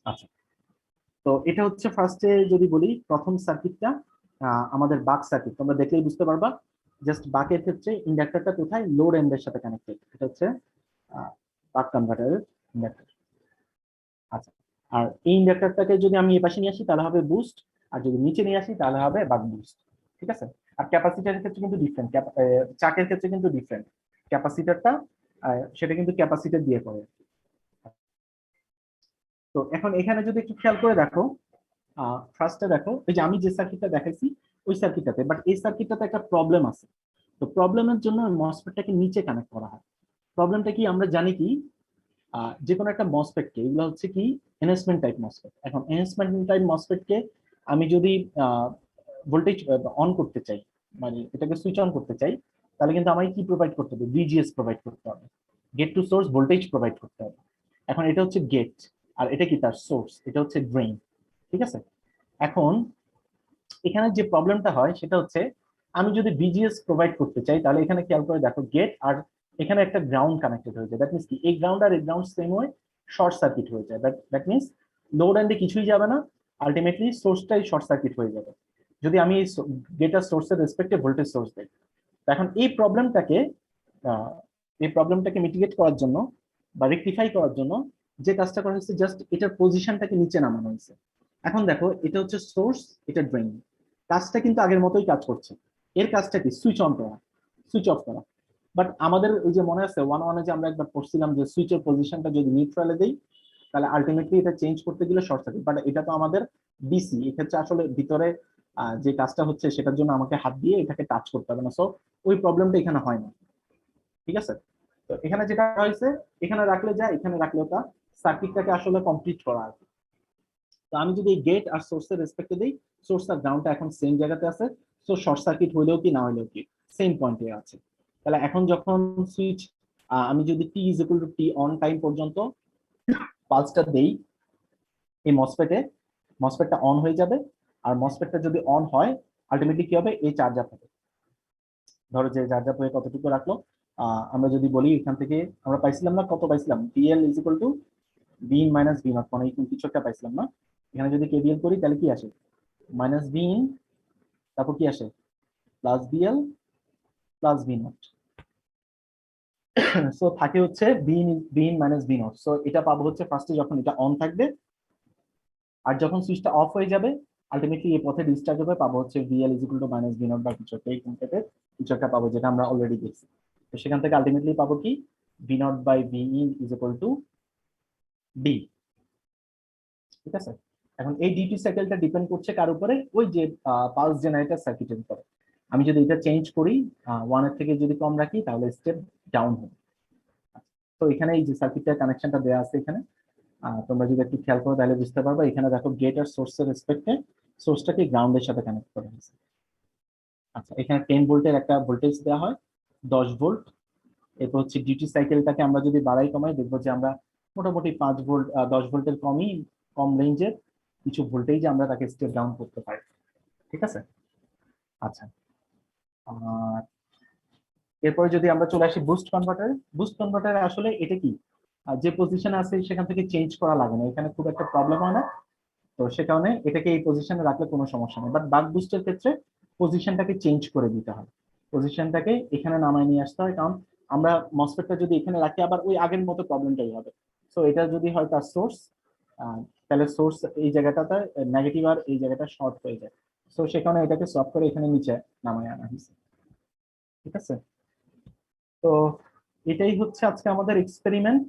আচ্ছা, তো এটা হচ্ছে ফার্স্টে যদি বলি প্রথম সার্কিটটা আমাদের বাক সার্কিট, তোমরা দেখলেই বুঝতে পারবা। জাস্ট বাকের ক্ষেত্রে ইন্ডাক্টরটা কোথায়, লোড এন্ডের সাথে কানেক্টেড, এটা হচ্ছে বাক কনভার্টারের ইন্ডাক্টর। আচ্ছা, আর এই ইন্ডাক্টরটাকে যদি আমি এই পাশে নিয়ে আসি তাহলে হবে বুস্ট, আর যদি নিচে নিয়ে আসি তাহলে হবে বাক বুস্ট, ঠিক আছে। আর ক্যাপাসিটরের ক্ষেত্রে কিন্তু ডিফারেন্ট, চাকের ক্ষেত্রে কিন্তু ডিফারেন্ট। ক্যাপাসিটরটা সেটা কিন্তু ক্যাপাসিটর দিয়ে করে। তো এখন এখানে যদি একটু খেয়াল করে দেখো, ফার্স্টে দেখো এই যে আমি যে সার্কিটটা দেখাইছি ওই সার্কিটটাতে, বাট এই সার্কিটটাতে একটা প্রবলেম আছে। তো প্রবলেমের জন্য মসফেটটাকে নিচে কানেক্ট করা হয়। প্রবলেমটা কি আমরা জানি কি, যে কোনো একটা মসফেটকে, এগুলো হচ্ছে কি এনহ্যান্সমেন্ট টাইপ মসফেট। এখন এনহ্যান্সমেন্ট টাইপ মসফেটকে আমি যদি ভোল্টেজ অন করতে চাই, মানে এটাকে সুইচ অন করতে চাই, তাহলে কিন্তু আমাকে কি প্রোভাইড করতে হবে, ভিজিএস প্রোভাইড করতে হবে, gate to source voltage provide করতে হবে। এখন এটা হচ্ছে গেট, আর এটা কি তার সোর্স, এটা হচ্ছে ড্রেন, ঠিক আছে। এখন এখানে যে প্রবলেমটা হয় সেটা হচ্ছে আমি যদি ভিজিএস প্রোভাইড করতে চাই তাহলে এখানে খেয়াল করে দেখো গেট আর এখানে একটা গ্রাউন্ড কানেক্টেড হয়ে যায়, দ্যাট মিনস কি এই গ্রাউন্ড আর এই ground same way short circuit হয়ে যায়, দ্যাট মিনস লোড এন্ডে কিছুই যাবে না, আলটিমেটলি সোর্সটাই শর্ট সার্কিট হয়ে যাবে যদি আমি গেট আর সোর্সের রেসপেক্টে ভোল্টেজ সোর্স দেই। এখন এই প্রবলেমটাকে মিটিগেট করার জন্য বা রেকটিফাই করার জন্য যে কাজটা করা হয়েছে, জাস্ট এটার পজিশনটাকে নিচে নামানো হয়েছে। এখন দেখো এটা হচ্ছে সোর্স, এটা ড্রেন, কাজটা কিন্তু আগের মতোই কাজ করছে। এর কাজটা কি, সুইচ অন করা, সুইচ অফ করা। বাট আমাদের ওই যে মনে আছে 1-1 যে আমরা একবার পড়ছিলাম যে সুইচের পজিশনটা যদি নিউট্রালে দেই তাহলে আলটিমেটলি এটা চেঞ্জ করতে গেলে শর্ট সার্কিট, বাট এটা তো আমাদের ডিসি, এক্ষেত্রে আসলে ভিতরে যে কাজটা হচ্ছে সেটার জন্য আমাকে হাত দিয়ে এটাকে টাচ করতে হবে না, সো ওই প্রবলেমটা এখানে হয় না, ঠিক আছে। তো এখানে যেটা হয়েছে, এখানে রাখলে যায়, এখানে রাখলে ওটা সার্কিটটাকে আসলে কমপ্লিট করা আর কি। তো আমি যদি গেট আর সোর্সের রেসপেক্টে দিই, সোর্স আর গ্রাউন্ডটা এখন সেম জায়গাতে আছে, সো শর্ট সার্কিট হইলেও কি না হইলেও কি সেম পয়েন্টে আছে। তাহলে এখন যখন সুইচ আমি যদি T is equal to T on time পর্যন্ত পালসটা দেই এই মসফেটটা অন হয়ে যাবে, আর মসফেটটা যদি অন হয় আলটিমেটলি কি হবে, এই চার্জ আপ হবে। ধরো যে চার্জ আপ হয়ে কতটুকু রাখলো, আমরা যদি বলি এখান থেকে আমরা পাইছিলাম না, কত পাইছিলাম, VL is equal to Vin minus V naught, মানে কিছু একটা পাইছিলাম না। এখানে যদি কেবিএল করি তাহলে কি আসে, মাইনাস বি ইন, তারপর কি আসে plus VL plus V naught, so থাকে হচ্ছে Vin minus V naught. So এটা পাবো হচ্ছে ফার্স্টে যখন এটা অন থাকবে, আর যখন সুইচটা অফ হয়ে যাবে আলটিমেটলি এই পথে ডিসচার্জ হবে, পাবো হচ্ছে VL is equal to minus V naught বা কিছু একটা, এই কনসেপ্টে কিছু একটা পাবো যেটা আমরা অলরেডি দেখছি। তো সেখান থেকে আলটিমেটলি পাবো কি, V naught by V in is equal to D, ঠিক আছে। এখন এই ডিটি সাইকেলটা ডিপেন্ড করছে কার উপরে, ওই যে পালস জেনারেটর সার্কিটের উপরে। আমি যদি এটা চেঞ্জ করি 1 এর থেকে যদি কম রাখি তাহলে স্টেপ ডাউন হবে। তো এখানে এই যে সার্কিটের কানেকশনটা দেওয়া আছে এখানে, তোমরা যদি একটু খেয়াল করো তাহলে বুঝতে পারবে। এখানে দেখো গেট আর সোর্সের রেসপেক্টে সোর্সটাকে গ্রাউন্ডের সাথে কানেক্ট করা হয়েছে। আচ্ছা, এখানে 10 ভোল্টের একটা ভোল্টেজ দেওয়া হয়, 10 ভোল্ট। এরপর হচ্ছে ডিউটি সাইকেলটাকে আমরা যদি বাড়াই কমাই দেখবো যে আমরা মোটামুটি 5 ভোল্ট 10 ভোল্টের কম রেঞ্জের কিছু ভোল্টেজ আমরা তাকে স্টেপ ডাউন করতে পারি, ঠিক আছে। আচ্ছা, এরপরে যদি আমরা চলে আসি বুস্ট কনভার্টারে আসলে এটা কি, যে পজিশনে আছে সেখান থেকে চেঞ্জ করা লাগে না, এখানে খুব একটা প্রবলেম হয় না। তো সে কারণে এটাকে এই পজিশনে রাখলে কোনো সমস্যা নেই, বাট বাক বুস্টের ক্ষেত্রে পজিশনটাকে চেঞ্জ করে দিতে হয়, পজিশনটাকে এখানে নামায় নিয়ে আসতে হয়, কারণ আমরা মসফেটটা যদি এখানে রাখি আবার ওই আগের মতো প্রবলেমটাই হবে। সো এটা যদি হয় তার সোর্স, তাহলে সোর্স এই জায়গাটাতে নেগেটিভ আর এই জায়গাটা শর্ট হয়ে যায়। সো সেখানে এটাকে সলভ করে এখানে নিচে নামায় আনা হয়েছে। ঠিক আছে, তো এটাই হচ্ছে আজকে আমাদের এক্সপেরিমেন্ট।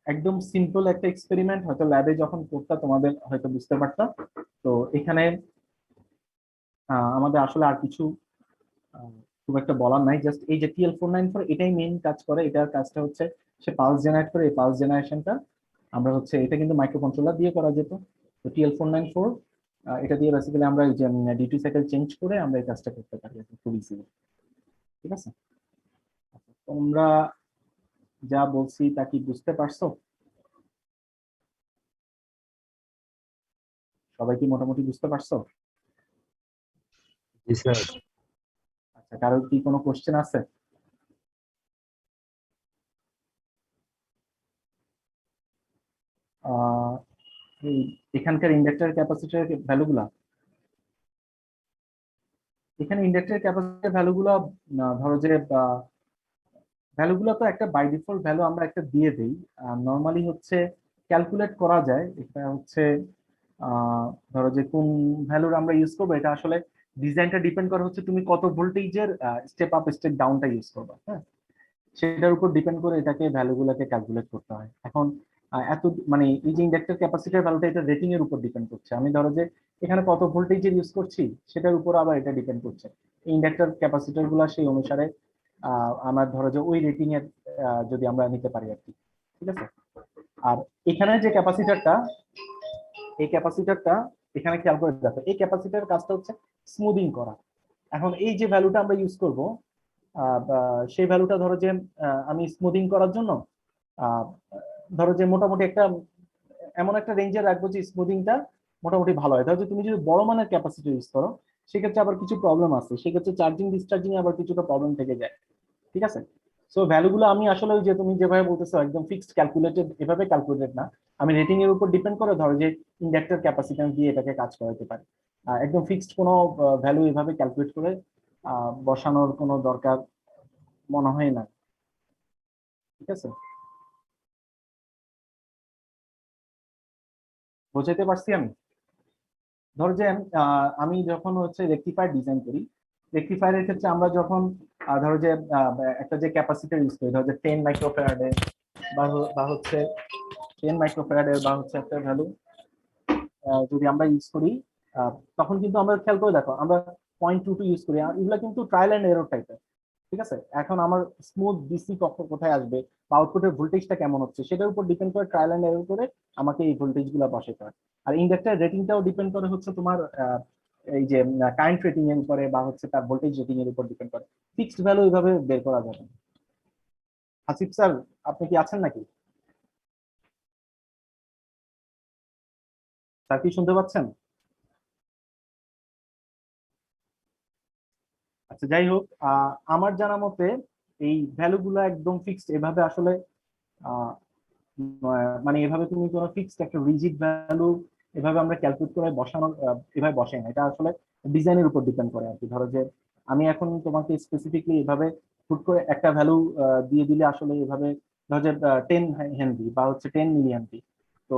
একদম সিম্পল একটা এক্সপেরিমেন্ট, হয়তো ল্যাবে যখন করতে তোমাদের হয়তো বুঝতে পারতাম। তো এখানে আমাদের আসলে আর কিছু আহ, খুব একটা বলার নাই, জাস্ট এই যে TL494 এটাই মেইন কাজ করে। এটার কাজটা হচ্ছে সে পালস জেনারেট করে, এই পালস জেনারেশনটা আমরা হচ্ছে এটা কিন্তু মাইক্রো কন্ট্রোলার দিয়ে করা যেত। তো TL494 এটা দিয়ে বেসিক্যালি আমরা এই যে ডিউটি সাইকেল চেঞ্জ করে আমরা এই কাজটা করতে পারি খুব ইজিলি। ঠিক আছে, তোমরা যা বলছি তা কি বুঝতে পারছো? সবাই কি মোটামুটি বুঝতে পারছো? জি স্যার। আচ্ছা, কারোর কি কোনো কোশ্চেন আছে? আহ এই এখানকার ইন্ডাক্টর ক্যাপাসিটর ভ্যালুগুলা, এখানে ইন্ডাক্টর ক্যাপাসিটর ভ্যালুগুলো ধরো যে ভ্যালুগুলো তো একটা বাই ডিফল্ট ভ্যালু আমরা একটা দিয়ে দেই। নর্মালি হচ্ছে ক্যালকুলেট করা যায়, এটা হচ্ছে আহ, ধরো যে কোন ভ্যালুর আমরা ইউজ করবো এটা আসলে ডিজাইনটা ডিপেন্ড করে হচ্ছে তুমি কত ভোল্টেজের স্টেপ আপ স্টেপ ডাউনটা ইউজ করবে, হ্যাঁ, সেটার উপর ডিপেন্ড করে এটাকে ভ্যালুগুলোকে ক্যালকুলেট করতে হয়। এখন এত মানে এই যে ইন্ডাক্টর ক্যাপাসিটর ভ্যালুটা এটা রেটিং এর উপর ডিপেন্ড করছে। আমি ধরো যে এখানে কত ভোল্টেজের ইউজ করছি সেটার উপর আবার এটা ডিপেন্ড করছে। ইন্ডাক্টর ক্যাপাসিটর গুলা সেই অনুসারে আমার ধরো যে ওই রেটিং এর যদি আমরা নিতে পারি আর কি। ঠিক আছে, আর এখানে যে ক্যাপাসিটরটা, এই ক্যাপাসিটরটা এখানে খেয়াল করে দেখো, এই ক্যাপাসিটরের কাজটা হচ্ছে স্মুদিং করা। এখন এই যে ভ্যালুটা আমরা ইউজ করব, সেই ভ্যালুটা ধরো যে আমি স্মুদিং করার জন্য আহ, ধরো যে মোটামুটি একটা এমন একটা রেঞ্জে রাখবো যে স্মুদিংটা মোটামুটি ভালো হয়। ধরো যে তুমি যদি বড় মানের ক্যাপাসিটি ইউজ করো সেক্ষেত্রে আবার কিছু প্রবলেম আছে, সেক্ষেত্রে চার্জিং ডিসচার্জিং আবার কিছুটা প্রবলেম থেকে যায়। ঠিক আছে, সো ভ্যালুগুলো আমি আসলে ওই যে তুমি যেভাবে বলতেছো একদম ফিক্সড ক্যালকুলেটেড, এভাবে ক্যালকুলেটেড না, আমি রেটিং এর উপর ডিপেন্ড করে ধরো যে ইন্ডাক্টর ক্যাপাসিট্যান্স দিয়ে এটাকে কাজ করাতে পারি। একদম ফিক্সড কোনো ভ্যালু এভাবে ক্যালকুলেট করে বসানোর কোনো দরকার মনে হয় না। ঠিক আছে, বোঝাতে পারছি আমি? ধরো যে আমি যখন হচ্ছে রেকটিফায়ার ডিজাইন করি, রেকটিফায়ারের ক্ষেত্রে আমরা যখন ধরো যে একটা যে ক্যাপাসিটর ইউজ করি, ধরো যে 10 মাইক্রোফ্যারাডে বা হচ্ছে 10 মাইক্রোফ্যারাডের বা হচ্ছে একটা ভ্যালু যদি আমরা ইউজ করি, তখন কিন্তু আমরা খেয়াল করে দেখো আমরা 0.22 ইউজ করি, আর এগুলো কিন্তু ট্রায়াল এন্ড এরর টাইপের। ঠিক আছে, এখন আমার স্মুথ ডিসি কখন কোথায় আসবে বা আউটপুটের ভোল্টেজটা কেমন হচ্ছে সেটার উপর ডিপেন্ড করে ট্রায়াল এন্ড এরর করে আমাকে এই ভোল্টেজ গুলো বসাতে হয়। আর ইন্ডাক্টর রেটিংটাও ডিপেন্ড করে হচ্ছে তোমার এই যে কারেন্ট রেটিং এর উপরে বা হচ্ছে তার ভোল্টেজ রেটিং এর উপর ডিপেন্ড করে। ফিক্সড ভ্যালু এইভাবে বের করা যাবে না। আসিফ স্যার, আপনি কি আছেন নাকি? স্যার কি শুনতে পাচ্ছেন? আচ্ছা, যাই হোক, আমার জানা মতে এই ভ্যালুগুলো একদম ফিক্সড এভাবে আসলে আহ, মানে এভাবে তুমি কোনো ফিক্সড একটা রিজিড ভ্যালু এভাবে আমরা ক্যালকুলেট করে বসানোর এভাবে বসাই না। এটা আসলে ডিজাইনের উপর ডিপেন্ড করে আর কি। ধরো যে আমি এখন তোমাকে স্পেসিফিকলি এভাবে হুট করে একটা ভ্যালু দিয়ে দিলে আসলে এভাবে ধরো যে 10 হেনরি বা হচ্ছে 10 মিলি হেনরি, তো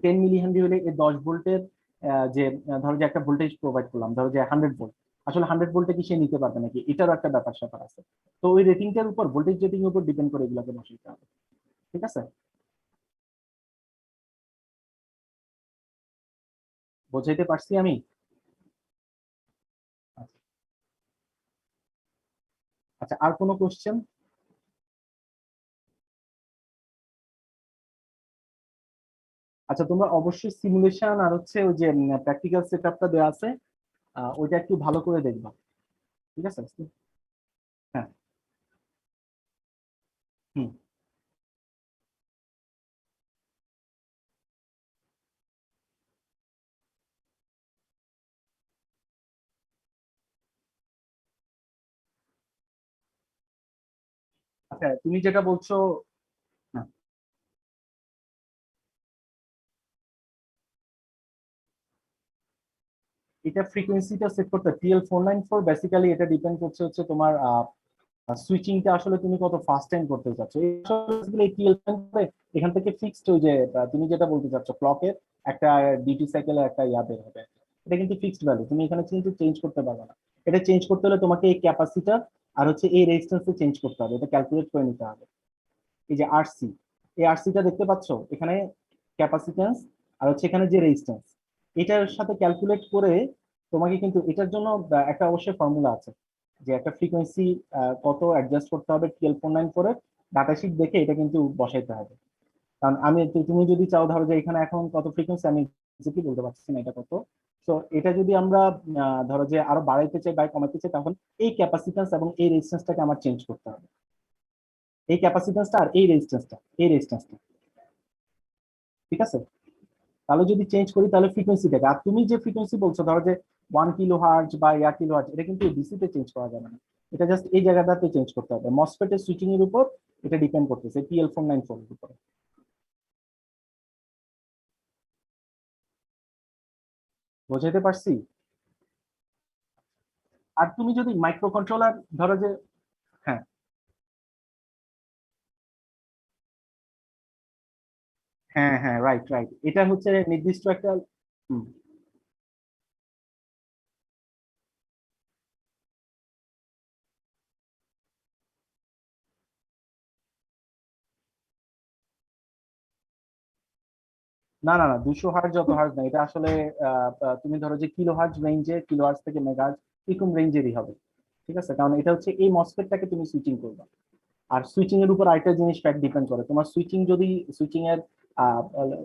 10 মিলি হেনরি হলে এই 10 ভোল্টের যে ধরো যে একটা ভোল্টেজ প্রোভাইড করলাম, ধরো যে 100 ভোল্ট, আসলে 100 ভোল্টে কি সে নিতে পারবে নাকি, এটারও একটা ব্যাপার স্যাপার আছে। তো ওই রেটিংটার উপর ভোল্টেজ রেটিং এর উপর ডিপেন্ড করে এগুলোকে বসাইতে হবে। ঠিক আছে, বোঝাইতে পারছি আমি? আচ্ছা, আচ্ছা, আর কোনো কোশ্চেন? আচ্ছা, তোমরা অবশ্যই সিমুলেশন আর হচ্ছে ওই যে প্র্যাকটিক্যাল সেটআপটা দেওয়া আছে, ওইটা একটু ভালো করে দেখবা। ঠিক আছে, হ্যাঁ, হুম, আচ্ছা, তুমি যেটা বলছো, হ্যাঁ, এটা ফ্রিকোয়েন্সিটা সেট করতে TL494 বেসিক্যালি এটা ডিপেন্ড করছে হচ্ছে তোমার সুইচিংটা আসলে তুমি কত ফাস্ট টাইম করতে চাচ্ছ। এই টিএল করে এখান থেকে ফিক্সড ওই যে তুমি যেটা বলতে চাচ্ছ ক্লকের একটা ডিউটি সাইকেলের একটা ইয়া বের হবে, এটা কিন্তু ফিক্সড ভ্যালু, তুমি এখানে কিন্তু চেঞ্জ করতে পারবে না। এটা চেঞ্জ করতে হলে তোমাকে এই ক্যাপাসিটার আর হচ্ছে এই রেজিস্ট্যান্সে চেঞ্জ করতে হবে, এটা ক্যালকুলেট করে নিতে হবে। এই যে আরসি, এই আরসিটা দেখতে পাচ্ছ এখানে ক্যাপাসিট্যান্স আর হচ্ছে এখানে যে রেজিস্ট্যান্স, এটার সাথে ক্যালকুলেট করে তোমাকে কিন্তু এটার জন্য একটা অবশ্যই ফর্মুলা আছে যে একটা ফ্রিকোয়েন্সি কত অ্যাডজাস্ট করতে হবে 12494 এর ডাটা শিট দেখে এটা কিন্তু বসাইতে হবে। কারণ তুমি যদি চাও ধরো যে এখানে এখন কত ফ্রিকোয়েন্সি, আমি এক্স্যাক্টলি বলতে পারছি না এটা কত। তো এটা যদি আমরা ধরো যে আরো বাড়াইতে চাই বা কমাইতে চাই, তখন এই ক্যাপাসিট্যান্স এবং এই রেজিস্ট্যান্সটাকে আমার চেঞ্জ করতে হবে। এই ক্যাপাসিট্যান্সটা আর এই রেজিস্ট্যান্সটা ঠিক আছে। তাহলে যদি চেঞ্জ করি তাহলে ফ্রিকোয়েন্সিটাকে, আর তুমি যে ফ্রিকোয়েন্সি বলছো ধরো যে 1 কিলো হার্জ বা 1 কিলো হার্জ, এটা কিন্তু ডিসি তে চেঞ্জ করা যাবে না, এটা জাস্ট এই জায়গাটাতে চেঞ্জ করতে হবে। মসফেটের সুইচিং এর উপর এটা ডিপেন্ড করতেছে, TL494 এর উপরে। বোঝাইতে পারছি? আর তুমি যদি মাইক্রো কন্ট্রোলার ধরো যে, হ্যাঁ হ্যাঁ হ্যাঁ, রাইট রাইট, এটা হচ্ছে নির্দিষ্ট একটা। হুম, না না না, 200 হার্জ যত হার্জ না, এটা আসলে তুমি ধরো যে কিলো হার্জ রেঞ্জে, কিলো হার্জ থেকে মেগাহার্জ এরকম রেঞ্জেরই হবে। ঠিক আছে, কারণ এটা হচ্ছে এই মসফেটটাকে তুমি সুইচিং করবে। আর সুইচিং এর উপর আরেকটা জিনিস ফ্যাক্ট ডিপেন্ড করে, তোমার সুইচিং এর আহ,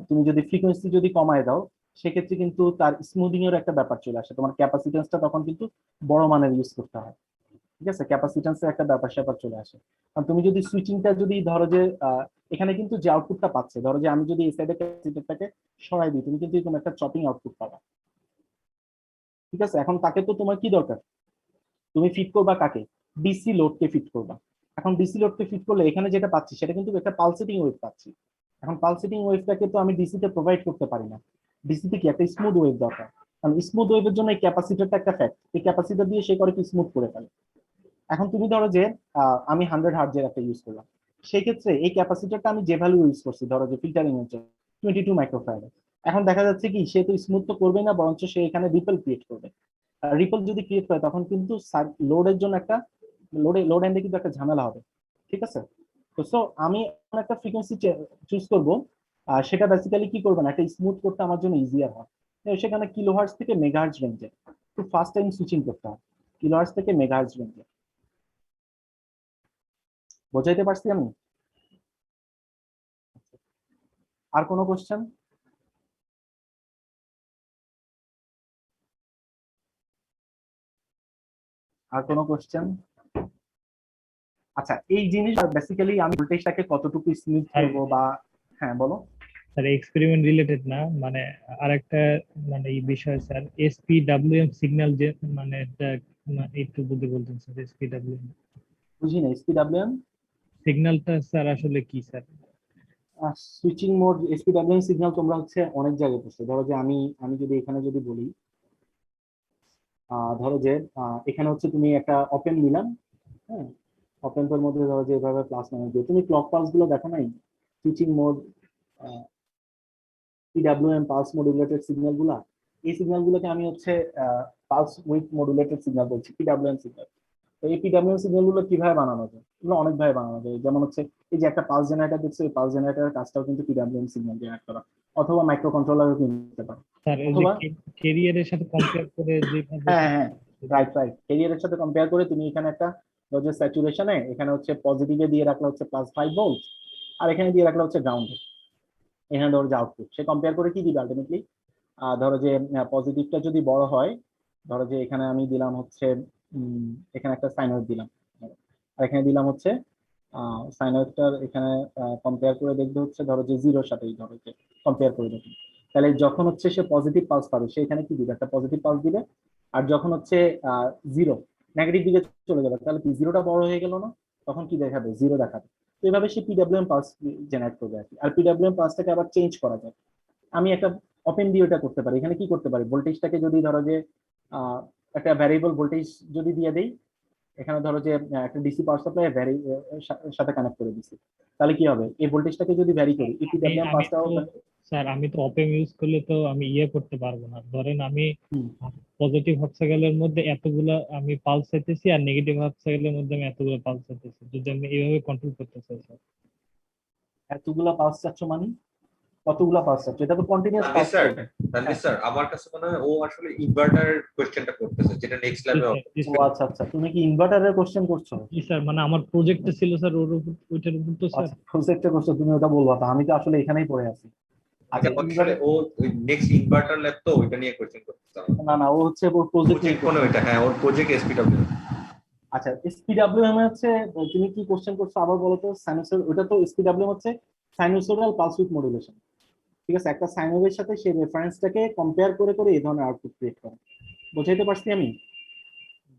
তুমি যদি ফ্রিকোয়েন্সি যদি কমায় দাও, সেক্ষেত্রে কিন্তু তার স্মুদিং এর একটা ব্যাপার চলে আসে, তোমার ক্যাপাসিটেন্সটা তখন কিন্তু বড় মানের ইউজ করতে হয়। ঠিক আছে, ক্যাপাসিটেন্সের একটা ব্যাপার স্যাপার চলে আসে। কারণ তুমি যদি সুইচিংটা যদি ধরো যে এখানে কিন্তু যে আউটপুটটা পাচ্ছে, ধরো যে আমি যদি এই সাইডে ক্যাপাসিটরটাকে সরাই দিই, তুমি কিন্তু এরকম একটা চপিং আউটপুট পাবা। ঠিক আছে, এখন তাকে তো তোমার কি দরকার, তুমি ফিট করবা কাকে, ডিসি লোডকে ফিট করবা। এখন ডিসি লোডকে ফিট করলে এখানে যেটা পাচ্ছি সেটা কিন্তু একটা পালসেটিং ওয়েভ পাচ্ছি। এখন পালসেটিং ওয়েভটাকে তো আমি ডিসি তে প্রোভাইড করতে পারি না, ডিসি তে কি একটা স্মুথ ওয়েভ দরকার। কারণ স্মুথ ওয়েভের জন্য এই ক্যাপাসিটরটা একটা ফ্যাক্ট, এই ক্যাপাসিটর দিয়ে সে করে কি স্মুথ করে ফেলে। এখন তুমি ধরো যে আমি 100 হার্জের একটা ইউজ করলাম, সেই ক্ষেত্রে এই ক্যাপাসিটরটা আমি যে ভ্যালু ইউজ করছি ধরো যে ফিল্টারিং এর জন্য 22 মাইক্রোফ্যারাড, এখন দেখা যাচ্ছে কি সে তো স্মুথ তো করবে না, বরঞ্চ সে এখানে রিপল ক্রিয়েট করবে। রিপল যদি ক্রিয়েট করে তখন কিন্তু লোডের জন্য একটা লোড এন্ডে কিন্তু একটা ঝামেলা হবে। ঠিক আছে, তো সো আমি এমন একটা ফ্রিকোয়েন্সি চুজ করব, সেটা বেসিক্যালি কি করবে না, একটা স্মুথ করতে আমার জন্য ইজিয়ার হয়। তো সেখানে কিলোহার্টজ থেকে মেগাহার্টজ রেঞ্জে খুব ফাস্ট টাইম সুইচিং করতে হয়, কিলোহার্টজ থেকে মেগাহার্টজ রেঞ্জে। বোঝাইতে পারছি আমি? আর কোনো কোশ্চেন? আর কোনো কোশ্চেন? আচ্ছা, এই জিনিস বেসিক্যালি আমি ভোল্টেজটাকে কতটুকু স্মুথ আর করব বা, হ্যাঁ বলো। স্যার এক্সপেরিমেন্ট রিলেটেড না, মানে আরেকটা মানে এই বিষয় স্যার, এসপিডব্লিউএম সিগন্যাল যে মানে এটা একটু যদি বলতেন স্যার, এসপিডব্লিউএম বুঝি না SPWM। সিগন্যালটা স্যার আসলে কি sir? Switching mode SPWM signal তোমরা হচ্ছে অনেক জায়গায় পড়ছো, ধরো যে আমি আমি যদি এখানে যদি বলি, ধরো যে এখানে হচ্ছে তুমি একটা ওপেন নিলাম, হ্যাঁ, ওপেন এর মধ্যে ধরো যে এভাবে প্লাস মাইনাস দিয়ে তুমি ক্লক পালস গুলো দেখো নাই, switching mode, PWM pulse modulated signal গুলা, এই সিগন্যাল গুলোকে আমি হচ্ছে পালস উইথ মডুলেটেড সিগন্যাল বলছি, পিডব্লিউএম সিগন্যাল। তো এই পিডব্লিউএম সিগন্যাল গুলো কিভাবে বানানো যায়, এগুলো অনেক ভাবে বানানো যায়, যেমন হচ্ছে এই যে একটা পালস জেনারেটর দেখছো, এই পালস জেনারেটরের কাজটাও কিন্তু পিডব্লিউএম সিগন্যাল জেনারেট করা, অথবা মাইক্রো কন্ট্রোলারও কিনতে পারো, স্যার ওই যে অথবা কেরিয়ারের সাথে কম্পেয়ার করে যেভাবে হ্যাঁ হ্যাঁ, রাইট রাইট, ক্যারিয়ারের সাথে কম্পেয়ার করে তুমি এখানে একটা ধরো যে স্যাচুরেশনে এখানে হচ্ছে পজিটিভে দিয়ে রাখলে হচ্ছে +5 ভোল্ট, আর এখানে দিয়ে রাখলে হচ্ছে গ্রাউন্ডে, এখানে ধরো যে আউটপুট সে কম্পেয়ার করে কি দিবে আলটিমেটলি। ধরো যে পজিটিভটা যদি বড় হয়, ধরো যে এখানে আমি দিলাম হচ্ছে এখানে একটা সাইনওয়েভ দিলাম, আর এখানে দিলাম হচ্ছে সাইনওয়েভটার এখানে কম্পেয়ার করে দেখবে হচ্ছে ধরো যে জিরোর সাথেই ধরো যে কম্পেয়ার করে দেখবে, তাহলে যখন হচ্ছে সে পজিটিভ পালস পাবে সে এখানে কি দিবে, একটা পজিটিভ পালস দিবে। আর যখন হচ্ছে জিরো নেগেটিভ দিকে চলে যাবে, তাহলে কি জিরোটা বড় হয়ে গেল না, তখন কি দেখাবে, জিরো দেখাবে। তো এভাবে সে পিডব্লিউএম পালস জেনারেট করবে আর কি। আর পিডব্লিউএম পালসটাকে আবার চেঞ্জ করা যায়, আমি একটা ওপেন দিয়ে এটা করতে পারি, এখানে কি করতে পারি, ভোল্টেজটাকে যদি ধরো যে আহ, একটা ভ্যারিয়েবল ভোল্টেজ যদি দিয়ে দেই, এখানে ধরো যে একটা ডিসি পাওয়ার সাপ্লাই ভ্যারি সাথে কানেক্ট করে দিছি, তাহলে কি হবে, এই ভোল্টেজটাকে যদি ভ্যারি করি ইপিডব্লিউএম আমি পাসটাও তো স্যার আমি তো অপেম ইউজ করলে তো আমি ইয়ে করতে পারবো না। ধরেন আমি পজিটিভ হাফ সাইকেলের মধ্যে এতগুলা আমি পালস চাইতেছি আর নেগেটিভ হাফ সাইকেলের মধ্যে আমি এতগুলো পালস চাইতেছি, যদি আমি এইভাবে কন্ট্রোল করতে চাই স্যার। এতগুলা পালস চাচ্ছ মানে কতগুলা পালস চাচ্ছ, এটা তো কন্টিনিউয়াস তানভীর পালস স্যার, করবে। তানভীর স্যার আমার কাছে মনে হয় ও আসলে ইনভার্টারের কোশ্চেনটা করতেছে, যেটা নেক্সট ল্যাবে হবে। ও আচ্ছা আচ্ছা, তুমি কি ইনভার্টারের কোশ্চেন করছো? জি স্যার, মানে আমার প্রজেক্টে ছিল স্যার ওর উপর, ওইটার উপর তো স্যার। আচ্ছা প্রজেক্টে করছো, তুমি ওটা বলবা, তো আমি তো আসলে এখানেই পড়ে আছি। আচ্ছা এটা আসলে ইনভার্টার, ও নেক্সট ইনভার্টার ল্যাব, তো ওইটা নিয়ে কোশ্চেন করতেছে। না না, ও হচ্ছে ওর প্রজেক্ট নিয়ে প্রজেক্ট মনে হয় ওইটা, হ্যাঁ ওর প্রজেক্ট এসপিডব্লিউ। আচ্ছা এসপিডব্লিউএম হচ্ছে, তুমি কি কোশ্চেন করছো আবার বলো তো? সাইনোসয়েড, ওটা তো এসপিডব্লিউএম হচ্ছে সাইনোসয়েডাল পালস উইড মডুলেশন, ঠিক আছে? একটা সাইনোভের সাথে সেই রেফারেন্সটাকে কম্পেয়ার করে করে এই ধরনের আউটপুট ক্রিয়েট করে, বুঝাইতে পারছি আমি?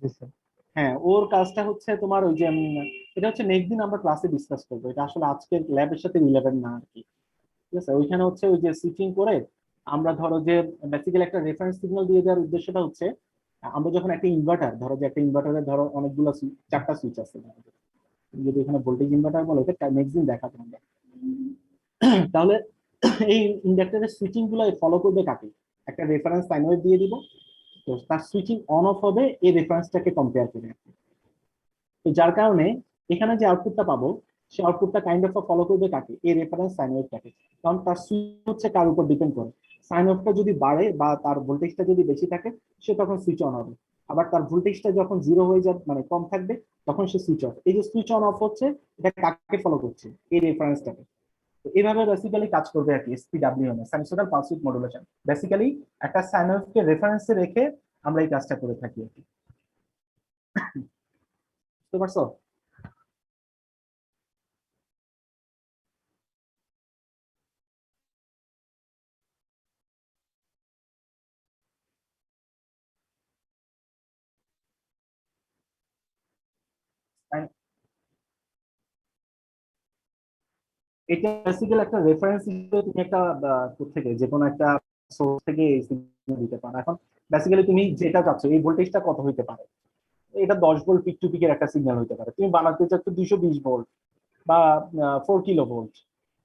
জি স্যার। হ্যাঁ, ওর কাজটা হচ্ছে তোমার ওই যে এটা হচ্ছে নেক্সট দিন আমরা ক্লাসে ডিসকাস করবো, এটা আসলে আজকের ল্যাবের সাথে রিলেভেন্ট না আর কি, ঠিক আছে? ওইখানে হচ্ছে ওই যে সুইচিং করে আমরা ধরো যে বেসিক্যালি একটা রেফারেন্স সিগন্যাল দিয়ে দেওয়ার উদ্দেশ্যটা হচ্ছে, আমরা যখন একটা ইনভার্টার, ধরো যে একটা ইনভার্টারে ধরো অনেকগুলো চারটা সুইচ আছে, তুমি যদি এখানে ভোল্টেজ ইনভার্টার বলো, এটা নেক্সট দিন দেখাবো আমরা। তাহলে এই ইন্ডাক্টরের সুইচিং গুলো ফলো করবে কাকে? একটা রেফারেন্স সাইন ওয়েভ দিয়ে দিব, তো তার সুইচিং অন অফ হবে এই রেফারেন্সটাকে কম্পেয়ার করে। তো যার কারণে এখানে যে আউটপুটটা পাবো, সেই আউটপুটটা কাইন্ড অফ ফলো করবে কাকে? এই রেফারেন্স সাইন ওয়েভটাকে, কারণ তার সুইচ হচ্ছে কার উপর ডিপেন্ড করে। সাইন ওয়েভটা যদি বাড়ে বা তার ভোল্টেজটা যদি বেশি থাকে, সে তখন সুইচ অন হবে। আবার তার ভোল্টেজটা যখন জিরো হয়ে যাবে, মানে কম থাকবে, তখন সে সুইচ অফ। এই যে সুইচ অন অফ হচ্ছে, এটা কাকে ফলো করছে? এই রেফারেন্সটাকে। তো এইভাবে বেসিক্যালি কাজ করবে আর কি SPWM, sinusoidal pulse width modulation. Basically একটা সাইন ওয়েভকে রেফারেন্সে রেখে আমরা এই কাজটা করে থাকি আর কি, বুঝতে পারছো? এটা বেসিক্যালি একটা রেফারেন্স হিসেবে তুমি একটা থেকে যে কোনো একটা সোর্স থেকে এই সিগন্যাল দিতে পারো। এখন বেসিক্যালি তুমি যেটা চাচ্ছ এই ভোল্টেজটা কত হইতে পারে, এটা 10 ভোল্ট পিক টু পিকের একটা সিগন্যাল হইতে পারে, তুমি বানাতে চাচ্ছ 220 ভোল্ট বা 4 কিলোভোল্ট,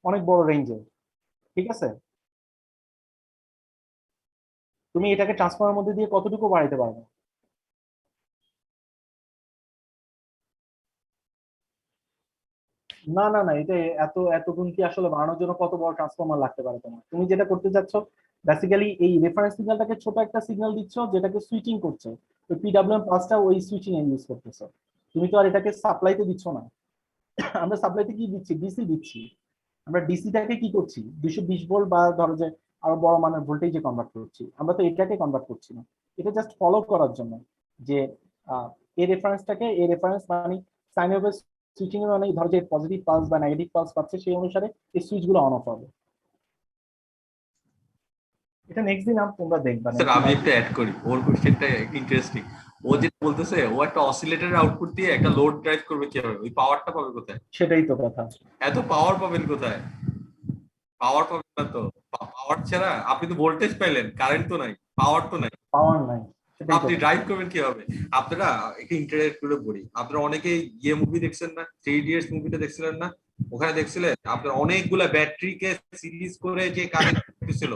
অনেক বড় রেঞ্জে, ঠিক আছে? তুমি এটাকে ট্রান্সফর্মার মধ্যে দিয়ে কতটুকু বাড়াইতে পারবে? না না না, এটা এত গুণ কি আসলে বাড়ানোর জন্য কত বড় ট্রান্সফর্মার লাগতে পারে তোমার? তুমি যেটা করতে চাচ্ছ বেসিক্যালি এই রেফারেন্স সিগন্যালটাকে ছোট একটা সিগন্যাল দিচ্ছ, যেটাকে সুইচিং করছো, তো পিডব্লিউএম পাসটা ওই সুইচিং এ ইউজ করতেছো। তুমি তো আর এটাকে সাপ্লাইতে দিচ্ছ না। আমরা সাপ্লাইতে কি দিচ্ছি? ডিসি দিচ্ছি। আমরা ডিসিটাকে কি করছি? 220 ভোল্ট বা ধরো যে আরো বড় মানের ভোল্টেজে কনভার্ট করছি, আমরা তো এটাকে কনভার্ট করছি না। এটা জাস্ট ফলো করার জন্য যে এই রেফারেন্সটাকে, এই রেফারেন্স মানে সাইন ওয়েভ সুইচিং এর মানে ধরো যে পজিটিভ পালস বা নেগেটিভ পালস পাচ্ছে, সেই অনুসারে এই সুইচ গুলো অন অফ হবে। এটা নেক্সট দিন তোমরা দেখবা। স্যার আমি একটা অ্যাড করি, ওর কোশ্চেনটা ইন্টারেস্টিং। ও যেটা বলতেছে, ও একটা অসিলেটরের আউটপুট দিয়ে একটা লোড ড্রাইভ করবে কিভাবে, ওই পাওয়ারটা পাবে কোথায়? সেটাই তো কথা। এত পাওয়ার পাবেন কোথায়? পাওয়ার পাবেন না তো। পাওয়ার ছাড়া আপনি তো ভোল্টেজ পাইলেন, কারেন্ট তো নাই, পাওয়ার তো নাই, পাওয়ার নাই, সেটাই তো আপনি ড্রাইভ করবেন কিভাবে? আপনারা একটা ইন্টারেক্ট করে পড়ি, আপনারা অনেকেই ইয়ে মুভি দেখছেন না, 3 ইডিয়টস মুভিটা দেখছিলেন না? ওখানে দেখছিলেন আপনার অনেকগুলা ব্যাটারিকে সিরিজ করে যে কানেক্ট করতেছিল।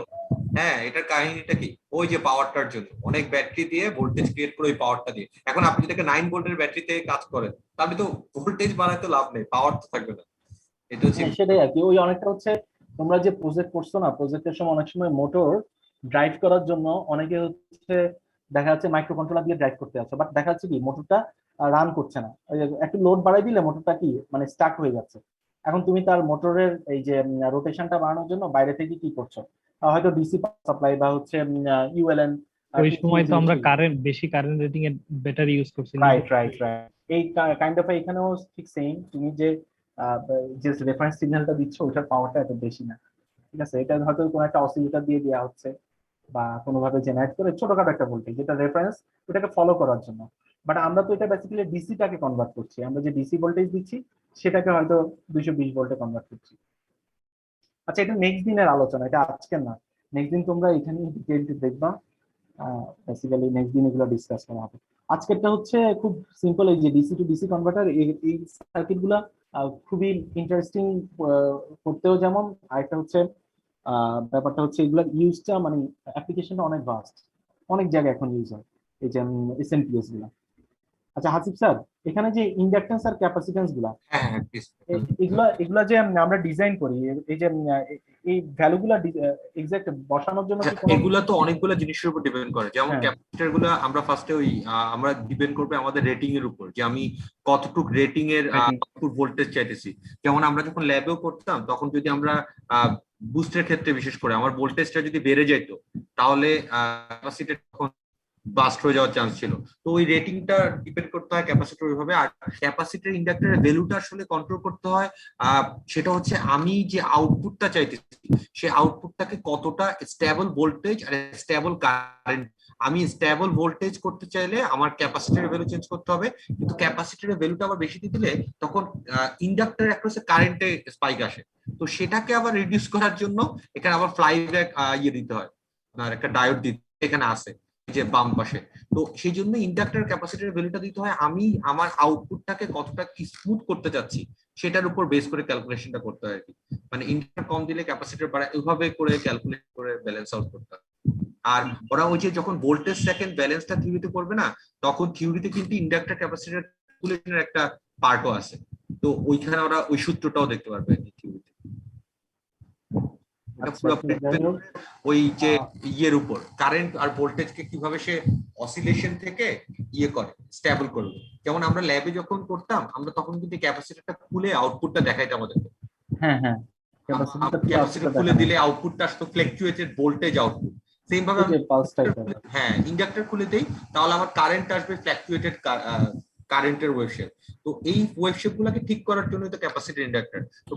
হ্যাঁ, এটার কাহিনীটা কি? ওই যে পাওয়ারটার জন্য অনেক ব্যাটারি দিয়ে ভোল্টেজ ক্রিয়েট করে ওই পাওয়ারটা দিয়ে। এখন আপনি যদি 9 ভোল্টের ব্যাটারি থেকে কাজ করেন, তাহলে তো ভোল্টেজ বাড়াতে লাভ নেই, পাওয়ার তো থাকবে না। এটা হচ্ছে সেটাই আর কি। ওই অনেকটা হচ্ছে তোমরা যে প্রজেক্ট করছো না, প্রজেক্টের সময় অনেক সময় মোটর ড্রাইভ করার জন্য অনেকে হচ্ছে দেখা যাচ্ছে মাইক্রো কন্ট্রোলার দিয়ে ড্রাইভ করতে যাচ্ছে, বাট দেখা যাচ্ছে কি মোটরটা রান করছে না। ওই যে একটু লোড বাড়াই দিলে মোটরটা কি মানে স্টাক হয়ে যাচ্ছে। এখন তুমি তার মোটরের এই যে রোটেশনটা বাড়ানোর জন্য বাইরে থেকে কি করছো? হয়তো ডিসি সাপ্লাই বা হচ্ছে ইউএলএন। ওই সময় তো আমরা কারেন্ট, বেশি কারেন্ট রেটিং এর ব্যাটারি ইউজ করছি। Right right right. এই কাইন্ড অফ এখানেও ঠিক সেম, তুমি যে যে রেফারেন্স সিগন্যালটা দিচ্ছ ওটার পাওয়ারটা এত বেশি না, ঠিক আছে? এটা হয়তো কোনো একটা অসিলেটর দিয়ে দেওয়া হচ্ছে বা কোনোভাবে জেনারেট করে ছোটখাটো একটা ভোল্টেজ, যেটা রেফারেন্স, ওটাকে ফলো করার জন্য। বাট আমরা তো এটা বেসিক্যালি ডিসিটাকে কনভার্ট করছি, আমরা যে ডিসি ভোল্টেজ দিচ্ছি সেটাকে হয়তো 220 ভোল্টে কনভার্ট করছি। আচ্ছা, এটা নেক্সট দিনের আলোচনা, এটা আজকের না। নেক্সট দিন তোমরা এখানে ডিটেইলস দেখবা, বেসিক্যালি নেক্সট দিন এগুলো ডিসকাস করা হবে। আজকেরটা হচ্ছে খুব সিম্পল, এই যে ডিসি টু ডিসি কনভার্টার, এই সার্কিট গুলা খুবই ইন্টারেস্টিং করতেও যেমন, আরেকটা হচ্ছে ব্যাপারটা হচ্ছে এগুলা ইউজটা মানে অ্যাপ্লিকেশনটা অনেক ভাস্ট, অনেক জায়গায় এখন ইউজ হয় এই যে এসএমপিএস গুলা। আচ্ছা হাসিব স্যার, এখানে যে ইন্ডাকটেন্স আর ক্যাপাসিটেন্স গুলা, হ্যাঁ হ্যাঁ please। এগুলা এগুলা যে আমরা ডিজাইন করি, এই যে এই ভ্যালু গুলা এক্সাক্ট বসানোর জন্য কি কোনো এগুলা তো অনেকগুলো জিনিসের উপর ডিপেন্ড করে, যেমন হ্যাঁ। ক্যাপাসিটর গুলা আমরা ফার্স্টে ওই আমরা ডিপেন্ড করবে আমাদের রেটিং এর উপর, যে আমি কতটুক রেটিং এর আউটপুট ভোল্টেজ চাইতেছি। যেমন আমরা যখন ল্যাবেও করতাম তখন যদি আমরা বুস্টের ক্ষেত্রে বিশেষ করে আমার ভোল্টেজটা যদি বেড়ে যাইতো তাহলে ক্যাপাসিটর তখন বাস্ট হয়ে যাওয়ার চান্স ছিল। তো ওই রেটিংটা ডিপেন্ড করতে হয় ক্যাপাসিটর ওইভাবে। আর ক্যাপাসিটর ইন্ডাক্টরের ভ্যালুটা আসলে কন্ট্রোল করতে হয়, সেটা হচ্ছে আমি যে আউটপুটটা চাইতেছি সেই আউটপুটটাকে কতটা স্টেবল ভোল্টেজ আর স্টেবল কারেন্ট। আমি স্টেবল ভোল্টেজ করতে চাইলে আমার ক্যাপাসিটরের ভ্যালু চেঞ্জ করতে হবে, কিন্তু ক্যাপাসিটরের ভ্যালুটা আবার বেশি দিয়ে দিলে তখন ইন্ডাক্টরের অ্যাক্রসে কারেন্টে স্পাইক আসে। তো সেটাকে আবার রিডিউস করার জন্য এখানে আবার ফ্লাইব্যাক ইয়ে দিতে হয়, আপনার একটা ডায়োড দিতে এখানে আছে যে বাম পাশে। তো সেই জন্য ইন্ডাক্টর ক্যাপাসিটরের ভ্যালুটা দিতে হয় আমি আমার আউটপুটটাকে কতটা স্মুথ করতে চাচ্ছি সেটার উপর বেস করে ক্যালকুলেশনটা করতে হয় আর কি। মানে ইন্ডাক্টর কম দিলে ক্যাপাসিটর বাড়ায়, ওইভাবে করে ক্যালকুলেট করে ব্যালেন্স আউট করতে হয়। আর ওরা ওই যে যখন ভোল্টেজ সেকেন্ড ব্যালেন্সটা থিওরিতে করবে না, তখন থিওরিতে কিন্তু ইন্ডাক্টর ক্যাপাসিটর ক্যালকুলেশনের একটা পার্টও আছে। তো ওইখানে ওরা ওই সূত্রটাও দেখতে পারবে আর কি থিওরিতে। ওই যে ইয়ের উপর কারেন্ট আর ভোল্টেজকে কিভাবে সে অসিলেশন থেকে ইয়ে করে স্টেবল করবে। যেমন আমরা ল্যাবে যখন করতাম আমরা তখন কিন্তু ক্যাপাসিটরটা খুলে আউটপুটটা দেখাইতাম আমাদেরকে। হ্যাঁ হ্যাঁ, ক্যাপাসিটর খুলে দিলে আউটপুটটা আসতো ফ্লাকচুয়েটেড ভোল্টেজ আউটপুট। সেম ভাবে হ্যাঁ ইন্ডাক্টর খুলে দেই তাহলে আমার কারেন্ট আসবে ফ্লাকচুয়েটেড কারেন্টের ওয়েভশেপ। তো এই ওয়েভশেপ গুলোকে ঠিক করার জন্য তো ক্যাপাসিটর ইন্ডাক্টর। তো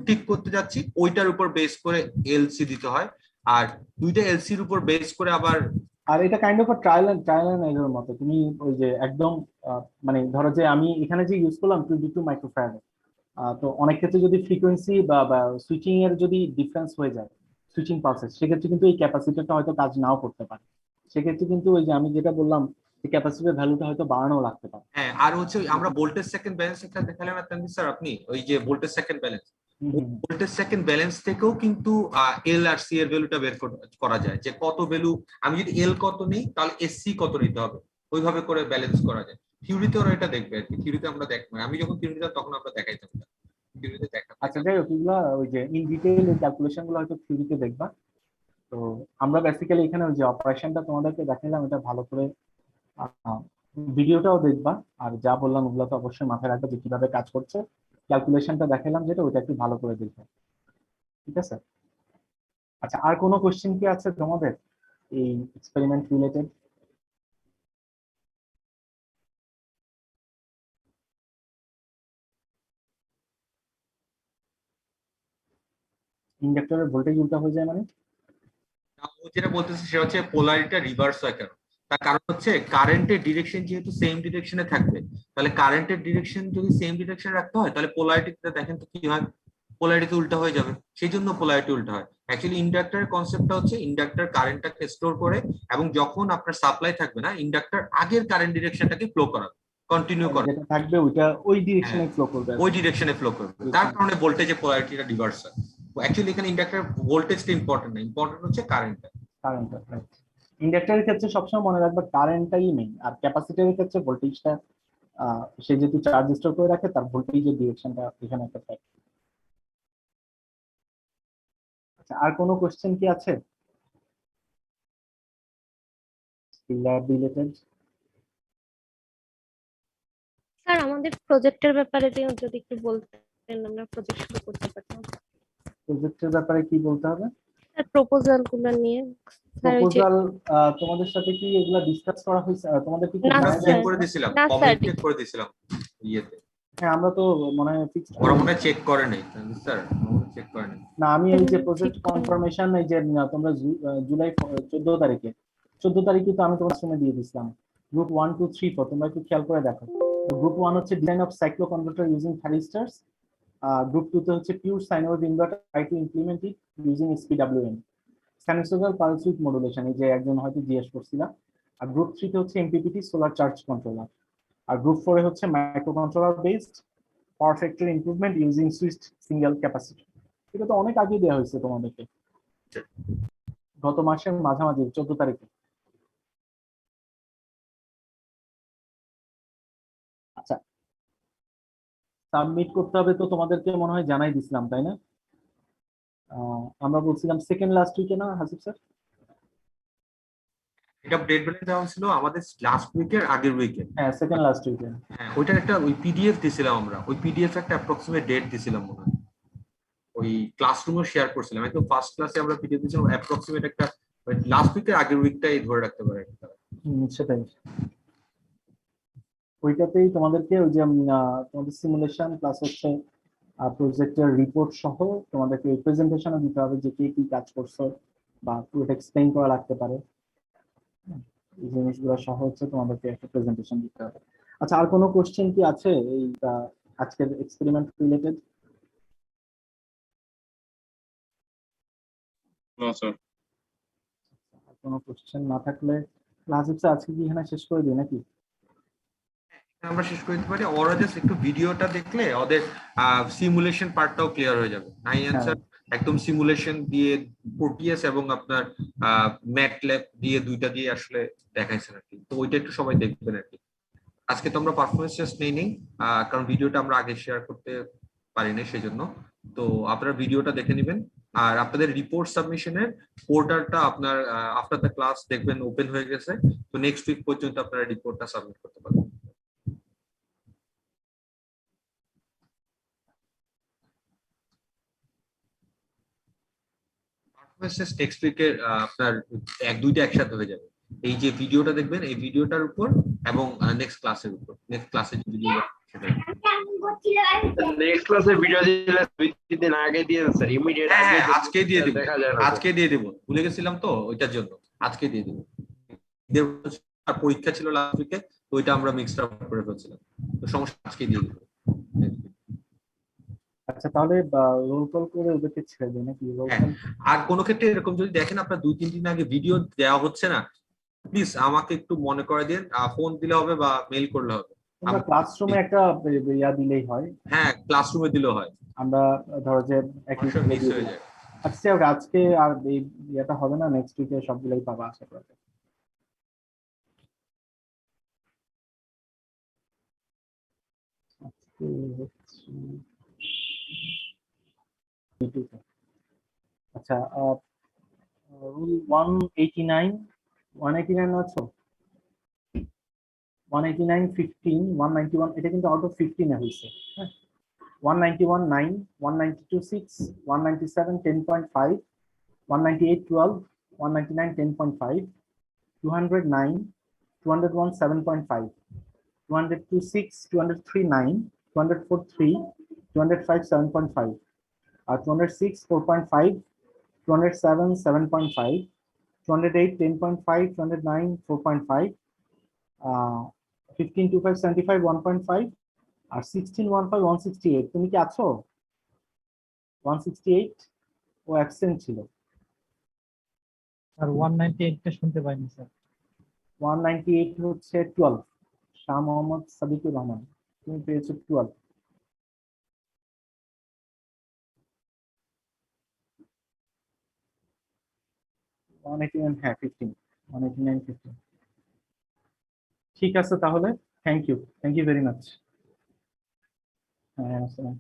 ঠিক করতে যাচ্ছি ওইটার উপর বেস করে এলসি দিতে হয়, আর দুইটা এলসির উপর বেস করে আবার। আর এটা kind of trial and error মতো। তুমি ওই যে একদম মানে ধরো যে আমি এখানে যে ইউজ করলাম 22 মাইক্রোফ্যারাড, তো অনেক ক্ষেত্রে যদি ফ্রিকোয়েন্সি বা সুইচিং এর যদি ডিফারেন্স হয়ে যায়, সুইচিং পালসেস, সেক্ষেত্রে কিন্তু এই ক্যাপাসিটরটা হয়তো কাজ নাও করতে পারে। সেক্ষেত্রে কিন্তু ওই যে আমি যেটা বললাম যে ক্যাপাসিটর ভ্যালুটা হয়তো বাড়ানো লাগতে পারে। হ্যাঁ আর হচ্ছে আমরা ভোল্টেজ সেকেন্ড ব্যালেন্স একটা দেখালাম না তানভীর স্যার আপনি, ওই যে voltage second balance, voltage second balance থেকেও কিন্তু এল আর সি এর ভ্যালুটা বের করা যায়, যে কত ভ্যালু আমি যদি এল কত নেই তাহলে এসসি কত নিতে হবে, ওইভাবে করে ব্যালেন্স করা যায়। থিওরিতে ওরা এটা দেখবে আর কি, থিওরিতে আমরা দেখবো, আমি যখন থিওরিতে তখন আমরা দেখাইতাম থিওরিতে দেখা। আচ্ছা যাই হোক, এগুলা ওই যে ইন ডিটেইল এই ক্যালকুলেশন গুলো হয়তো থিওরিতে দেখবা। তো আমরা বেসিক্যালি এখানে ওই যে অপারেশনটা তোমাদেরকে দেখালাম, এটা ভালো করে ভিডিওটাও দেখবা, আর যা বললাম ওগুলো তো অবশ্যই মাথায় রাখবে যে কিভাবে কাজ করছে। ক্যালকুলেশনটা দেখালাম যেটা, ওইটা একটু ভালো করে দেখবে, ঠিক আছে? আচ্ছা, আর কোনো কোশ্চেন কি আছে তোমাদের এই এক্সপেরিমেন্ট রিলেটেড? ইন্ডাক্টরের ভোল্টেজ উল্টা হয়ে যায় মানে? ও যেটা বলতেছে সেটা হচ্ছে পোলারিটিটা রিভার্স হয় কেন, তার কারণ হচ্ছে কারেন্টের ডিরেকশন যেহেতু সেম ডিরেকশনে থাকবে, তাহলে কারেন্টের ডিরেকশন যদি সেম ডিরেকশনে রাখতে হয় তাহলে পোলারিটিটা দেখেন তো কি হয়, পোলারিটি উল্টা হয়ে যাবে, সেই জন্য পোলারিটি উল্টা হয়। অ্যাকচুয়ালি ইন্ডাক্টরের কনসেপ্টটা হচ্ছে ইন্ডাক্টর কারেন্টটাকে স্টোর করে এবং যখন আপনার সাপ্লাই থাকবে না ইন্ডাক্টর আগের কারেন্ট ডিরেকশনটাকে ফ্লো করাবে, কন্টিনিউ করে যেটা থাকবে ওইটা ওই ডিরেকশনে ফ্লো করবে, ওই ডিরেকশনে ফ্লো করবে, তার কারণে ভোল্টেজের পোলারিটিটা রিভার্স হয়। অ্যাকচুয়ালি এখানে ইন্ডাক্টর ভোল্টেজটা ইম্পর্টেন্ট না, ইম্পর্টেন্ট হচ্ছে কারেন্টটা। ইন্ডাক্টরের ক্ষেত্রে সবসময় মনে রাখবা কারেন্টটাই মেইন, আর ক্যাপাসিটরের ক্ষেত্রে ভোল্টেজটা সে যেহেতু চার্জ স্টোর করে রাখে তার ভোল্টেজের ডিরেকশনটা এখানে একটা ফ্যাক্ট। আচ্ছা, আর কোনো কোশ্চেন কি আছে ল্যাব রিলেটেড? স্যার আমাদের প্রজেক্টের ব্যাপারে যদি একটু বলতেন, আমরা প্রজেক্ট শুরু করতে পারতাম। প্রজেক্টের ব্যাপারে কি বলতে হবে? স্যার প্রপোজাল গুলো নিয়ে প্রপোজাল তোমাদের সাথে কি এগুলা ডিসকাস করা হয়েছে? তোমাদের কি না, চেক করে দিয়েছিলাম, কমেন্ট চেক করে দিয়েছিলাম ইয়েতে। হ্যাঁ, আমরা তো মনে হয় ফিক্স ওরা মনে হয় চেক করে নাই স্যার, চেক করে নাই। না, আমি এই যে প্রজেক্ট কনফার্মেশন এই যে তোমরা জুলাই 14 তারিখে তো আমি তোমার সামনে দিয়ে দিয়েছিলাম গ্রুপ 1 2 3 4, তোমরা একটু খেয়াল করে দেখো। গ্রুপ 1 হচ্ছে design of cycloconverter using thyristors, group 2 তে হচ্ছে pure sine wave inverter try to implement it using SPWM, sinusoidal pulse with modulation, এই যে একজন হয়তো জিজ্ঞেস করছিল। আর গ্রুপ 3 তে হচ্ছে এমপিপিটি সোলার চার্জ কন্ট্রোলার। আর গ্রুপ 4 এ হচ্ছে micro controller based power factor improvement using switched single capacity. এটা তো অনেক আগে দেওয়া হয়েছে তোমাদেরকে, গত মাসের মাঝামাঝি 14 তারিখে। আচ্ছা, সাবমিট করতে হবে তো তোমাদেরকে মনে হয় জানাই দিছিলাম, তাই না? আমরা বলছিলাম সেকেন্ড লাস্ট উইকে না হাসিব স্যার? এটা ডেট বেলে দেওয়া ছিল আমাদের লাস্ট উইকের আগের উইকে। হ্যাঁ, সেকেন্ড লাস্ট উইকে। হ্যাঁ, ওইটার একটা ওই পিডিএফ দিছিলাম আমরা, ওই পিডিএফ একটা অ্যাপ্রক্সিমেট ডেট দিছিলাম মনে হয়, ওই ক্লাসরুমে শেয়ার করছিলাম। একদম ফার্স্ট ক্লাসে আমরা পিডিএফ দিয়েছিলাম অ্যাপ্রক্সিমেট একটা লাস্ট উইকের আগের উইকটাই ধরে রাখতে পারে। সেটাই, ওইটাতেই তোমাদেরকে ওই যে তোমাদের সিমুলেশন প্লাস হচ্ছে প্রজেক্টের রিপোর্ট সহ তোমাদেরকে ওই প্রেজেন্টেশনও দিতে হবে যে কে কি কাজ করছো, বা পুরোটা এক্সপ্লেইন করা লাগতে পারে। এই জিনিসগুলো সহ হচ্ছে তোমাদেরকে একটা প্রেজেন্টেশন দিতে হবে। আচ্ছা, আর কোনো কোশ্চেন কি আছে এই আজকের এক্সপেরিমেন্ট রিলেটেড? না স্যার। কোনো কোশ্চেন না থাকলে ক্লাস আজকে কি এখানে শেষ করে দিই নাকি? আমরা শেষ করে দিতে পারি। ওরা জাস্ট একটু ভিডিওটা দেখলে ওদের সিমুলেশন পার্টটাও ক্লিয়ার হয়ে যাবে। নাই অ্যান্সার একদম সিমুলেশন দিয়ে প্রোটিয়াস এবং আপনার ম্যাটল্যাব দিয়ে দুইটা দিয়ে আসলে দেখাইছেন আর কি। তো ওইটা একটু সবাই দেখবেন আর কি। আজকে তো আমরা পারফরমেন্স টেস্ট নেই, কারণ ভিডিওটা আমরা আগে শেয়ার করতে পারিনি সেই জন্য। তো আপনারা ভিডিওটা দেখে নেবেন। আর আপনাদের রিপোর্ট সাবমিশনের পোর্টালটা আপনার আফটার দ্য ক্লাস দেখবেন ওপেন হয়ে গেছে। তো নেক্সট উইক পর্যন্ত আপনারা রিপোর্টটা সাবমিট করতে পারবেন। নেক্সট উইকে আপনার এক দুইটা একসাথে হয়ে যাবে। এই যে ভিডিওটা দেখবেন এই ভিডিওটার উপর এবং নেক্সট ক্লাসের উপর, নেক্সট ক্লাসের যে ভিডিও সেটা নেক্সট ক্লাসে ভিডিও দিলে 2-3 দিন আগে দিয়ে দেন স্যার, ইমিডিয়েট হ্যাঁ আগে হ্যাঁ আজকে দিয়ে দিব, দেখা যায় না আজকে দিয়ে দিব, ভুলে গেছিলাম তো ওইটার জন্য আজকে দিয়ে দিব। আর পরীক্ষা ছিল লাস্ট উইকে, তো ওইটা আমরা মিক্সড আপ করে ফেলছিলাম, তো সমস্যা আজকে দিয়ে দিব। আচ্ছা, তাহলে রোল কল করে ওদেরকে ছেড়ে দিই নাকি? রোল হ্যাঁ, কল আর কোনো ক্ষেত্রে এরকম যদি দেখেন আপনার 2-3 দিন আগে ভিডিও দেওয়া হচ্ছে না, প্লিজ আমাকে একটু মনে করে দিন, ফোন দিলে হবে বা মেইল করলে হবে। আমরা ক্লাসরুমে একটা ইয়া দিলেই হয়। হ্যাঁ, ক্লাসরুমে দিলেও হয়, আমরা ধরো যে একই সমস্যা মিস হয়ে যায়। আচ্ছা, আজকে আর এই ইয়েটা হবে না, নেক্সট উইকে সবগুলোই পাবা আশা করি। আজকে হচ্ছে আচ্ছা, রুল 189 আছো? 189-15 191 এটা কিন্তু আউট অফ 15 এ হয়েছে। হ্যাঁ, 191-9 192-6 197 10.5 198-12 199 10.5 209 201 7.5 202-6 203-9 204-3 205 7.5 আর 206 4.5 207 7.5 208 10.5 209 4.5 15-25 75 1.5 আর 16-15 168। তুমি কি আছো? 168 ও অ্যাবসেন্ট ছিল। আর 198 টা শুনতে পাইনি স্যার। 198 হচ্ছে 12 শাহ মোহাম্মদ সাদিকুর রহমান, তুমি পেয়েছো 12। হ্যাঁ 15 189 15। ঠিক আছে তাহলে, থ্যাংক ইউ ভেরি মাচ। হ্যাঁ, আসসালাম।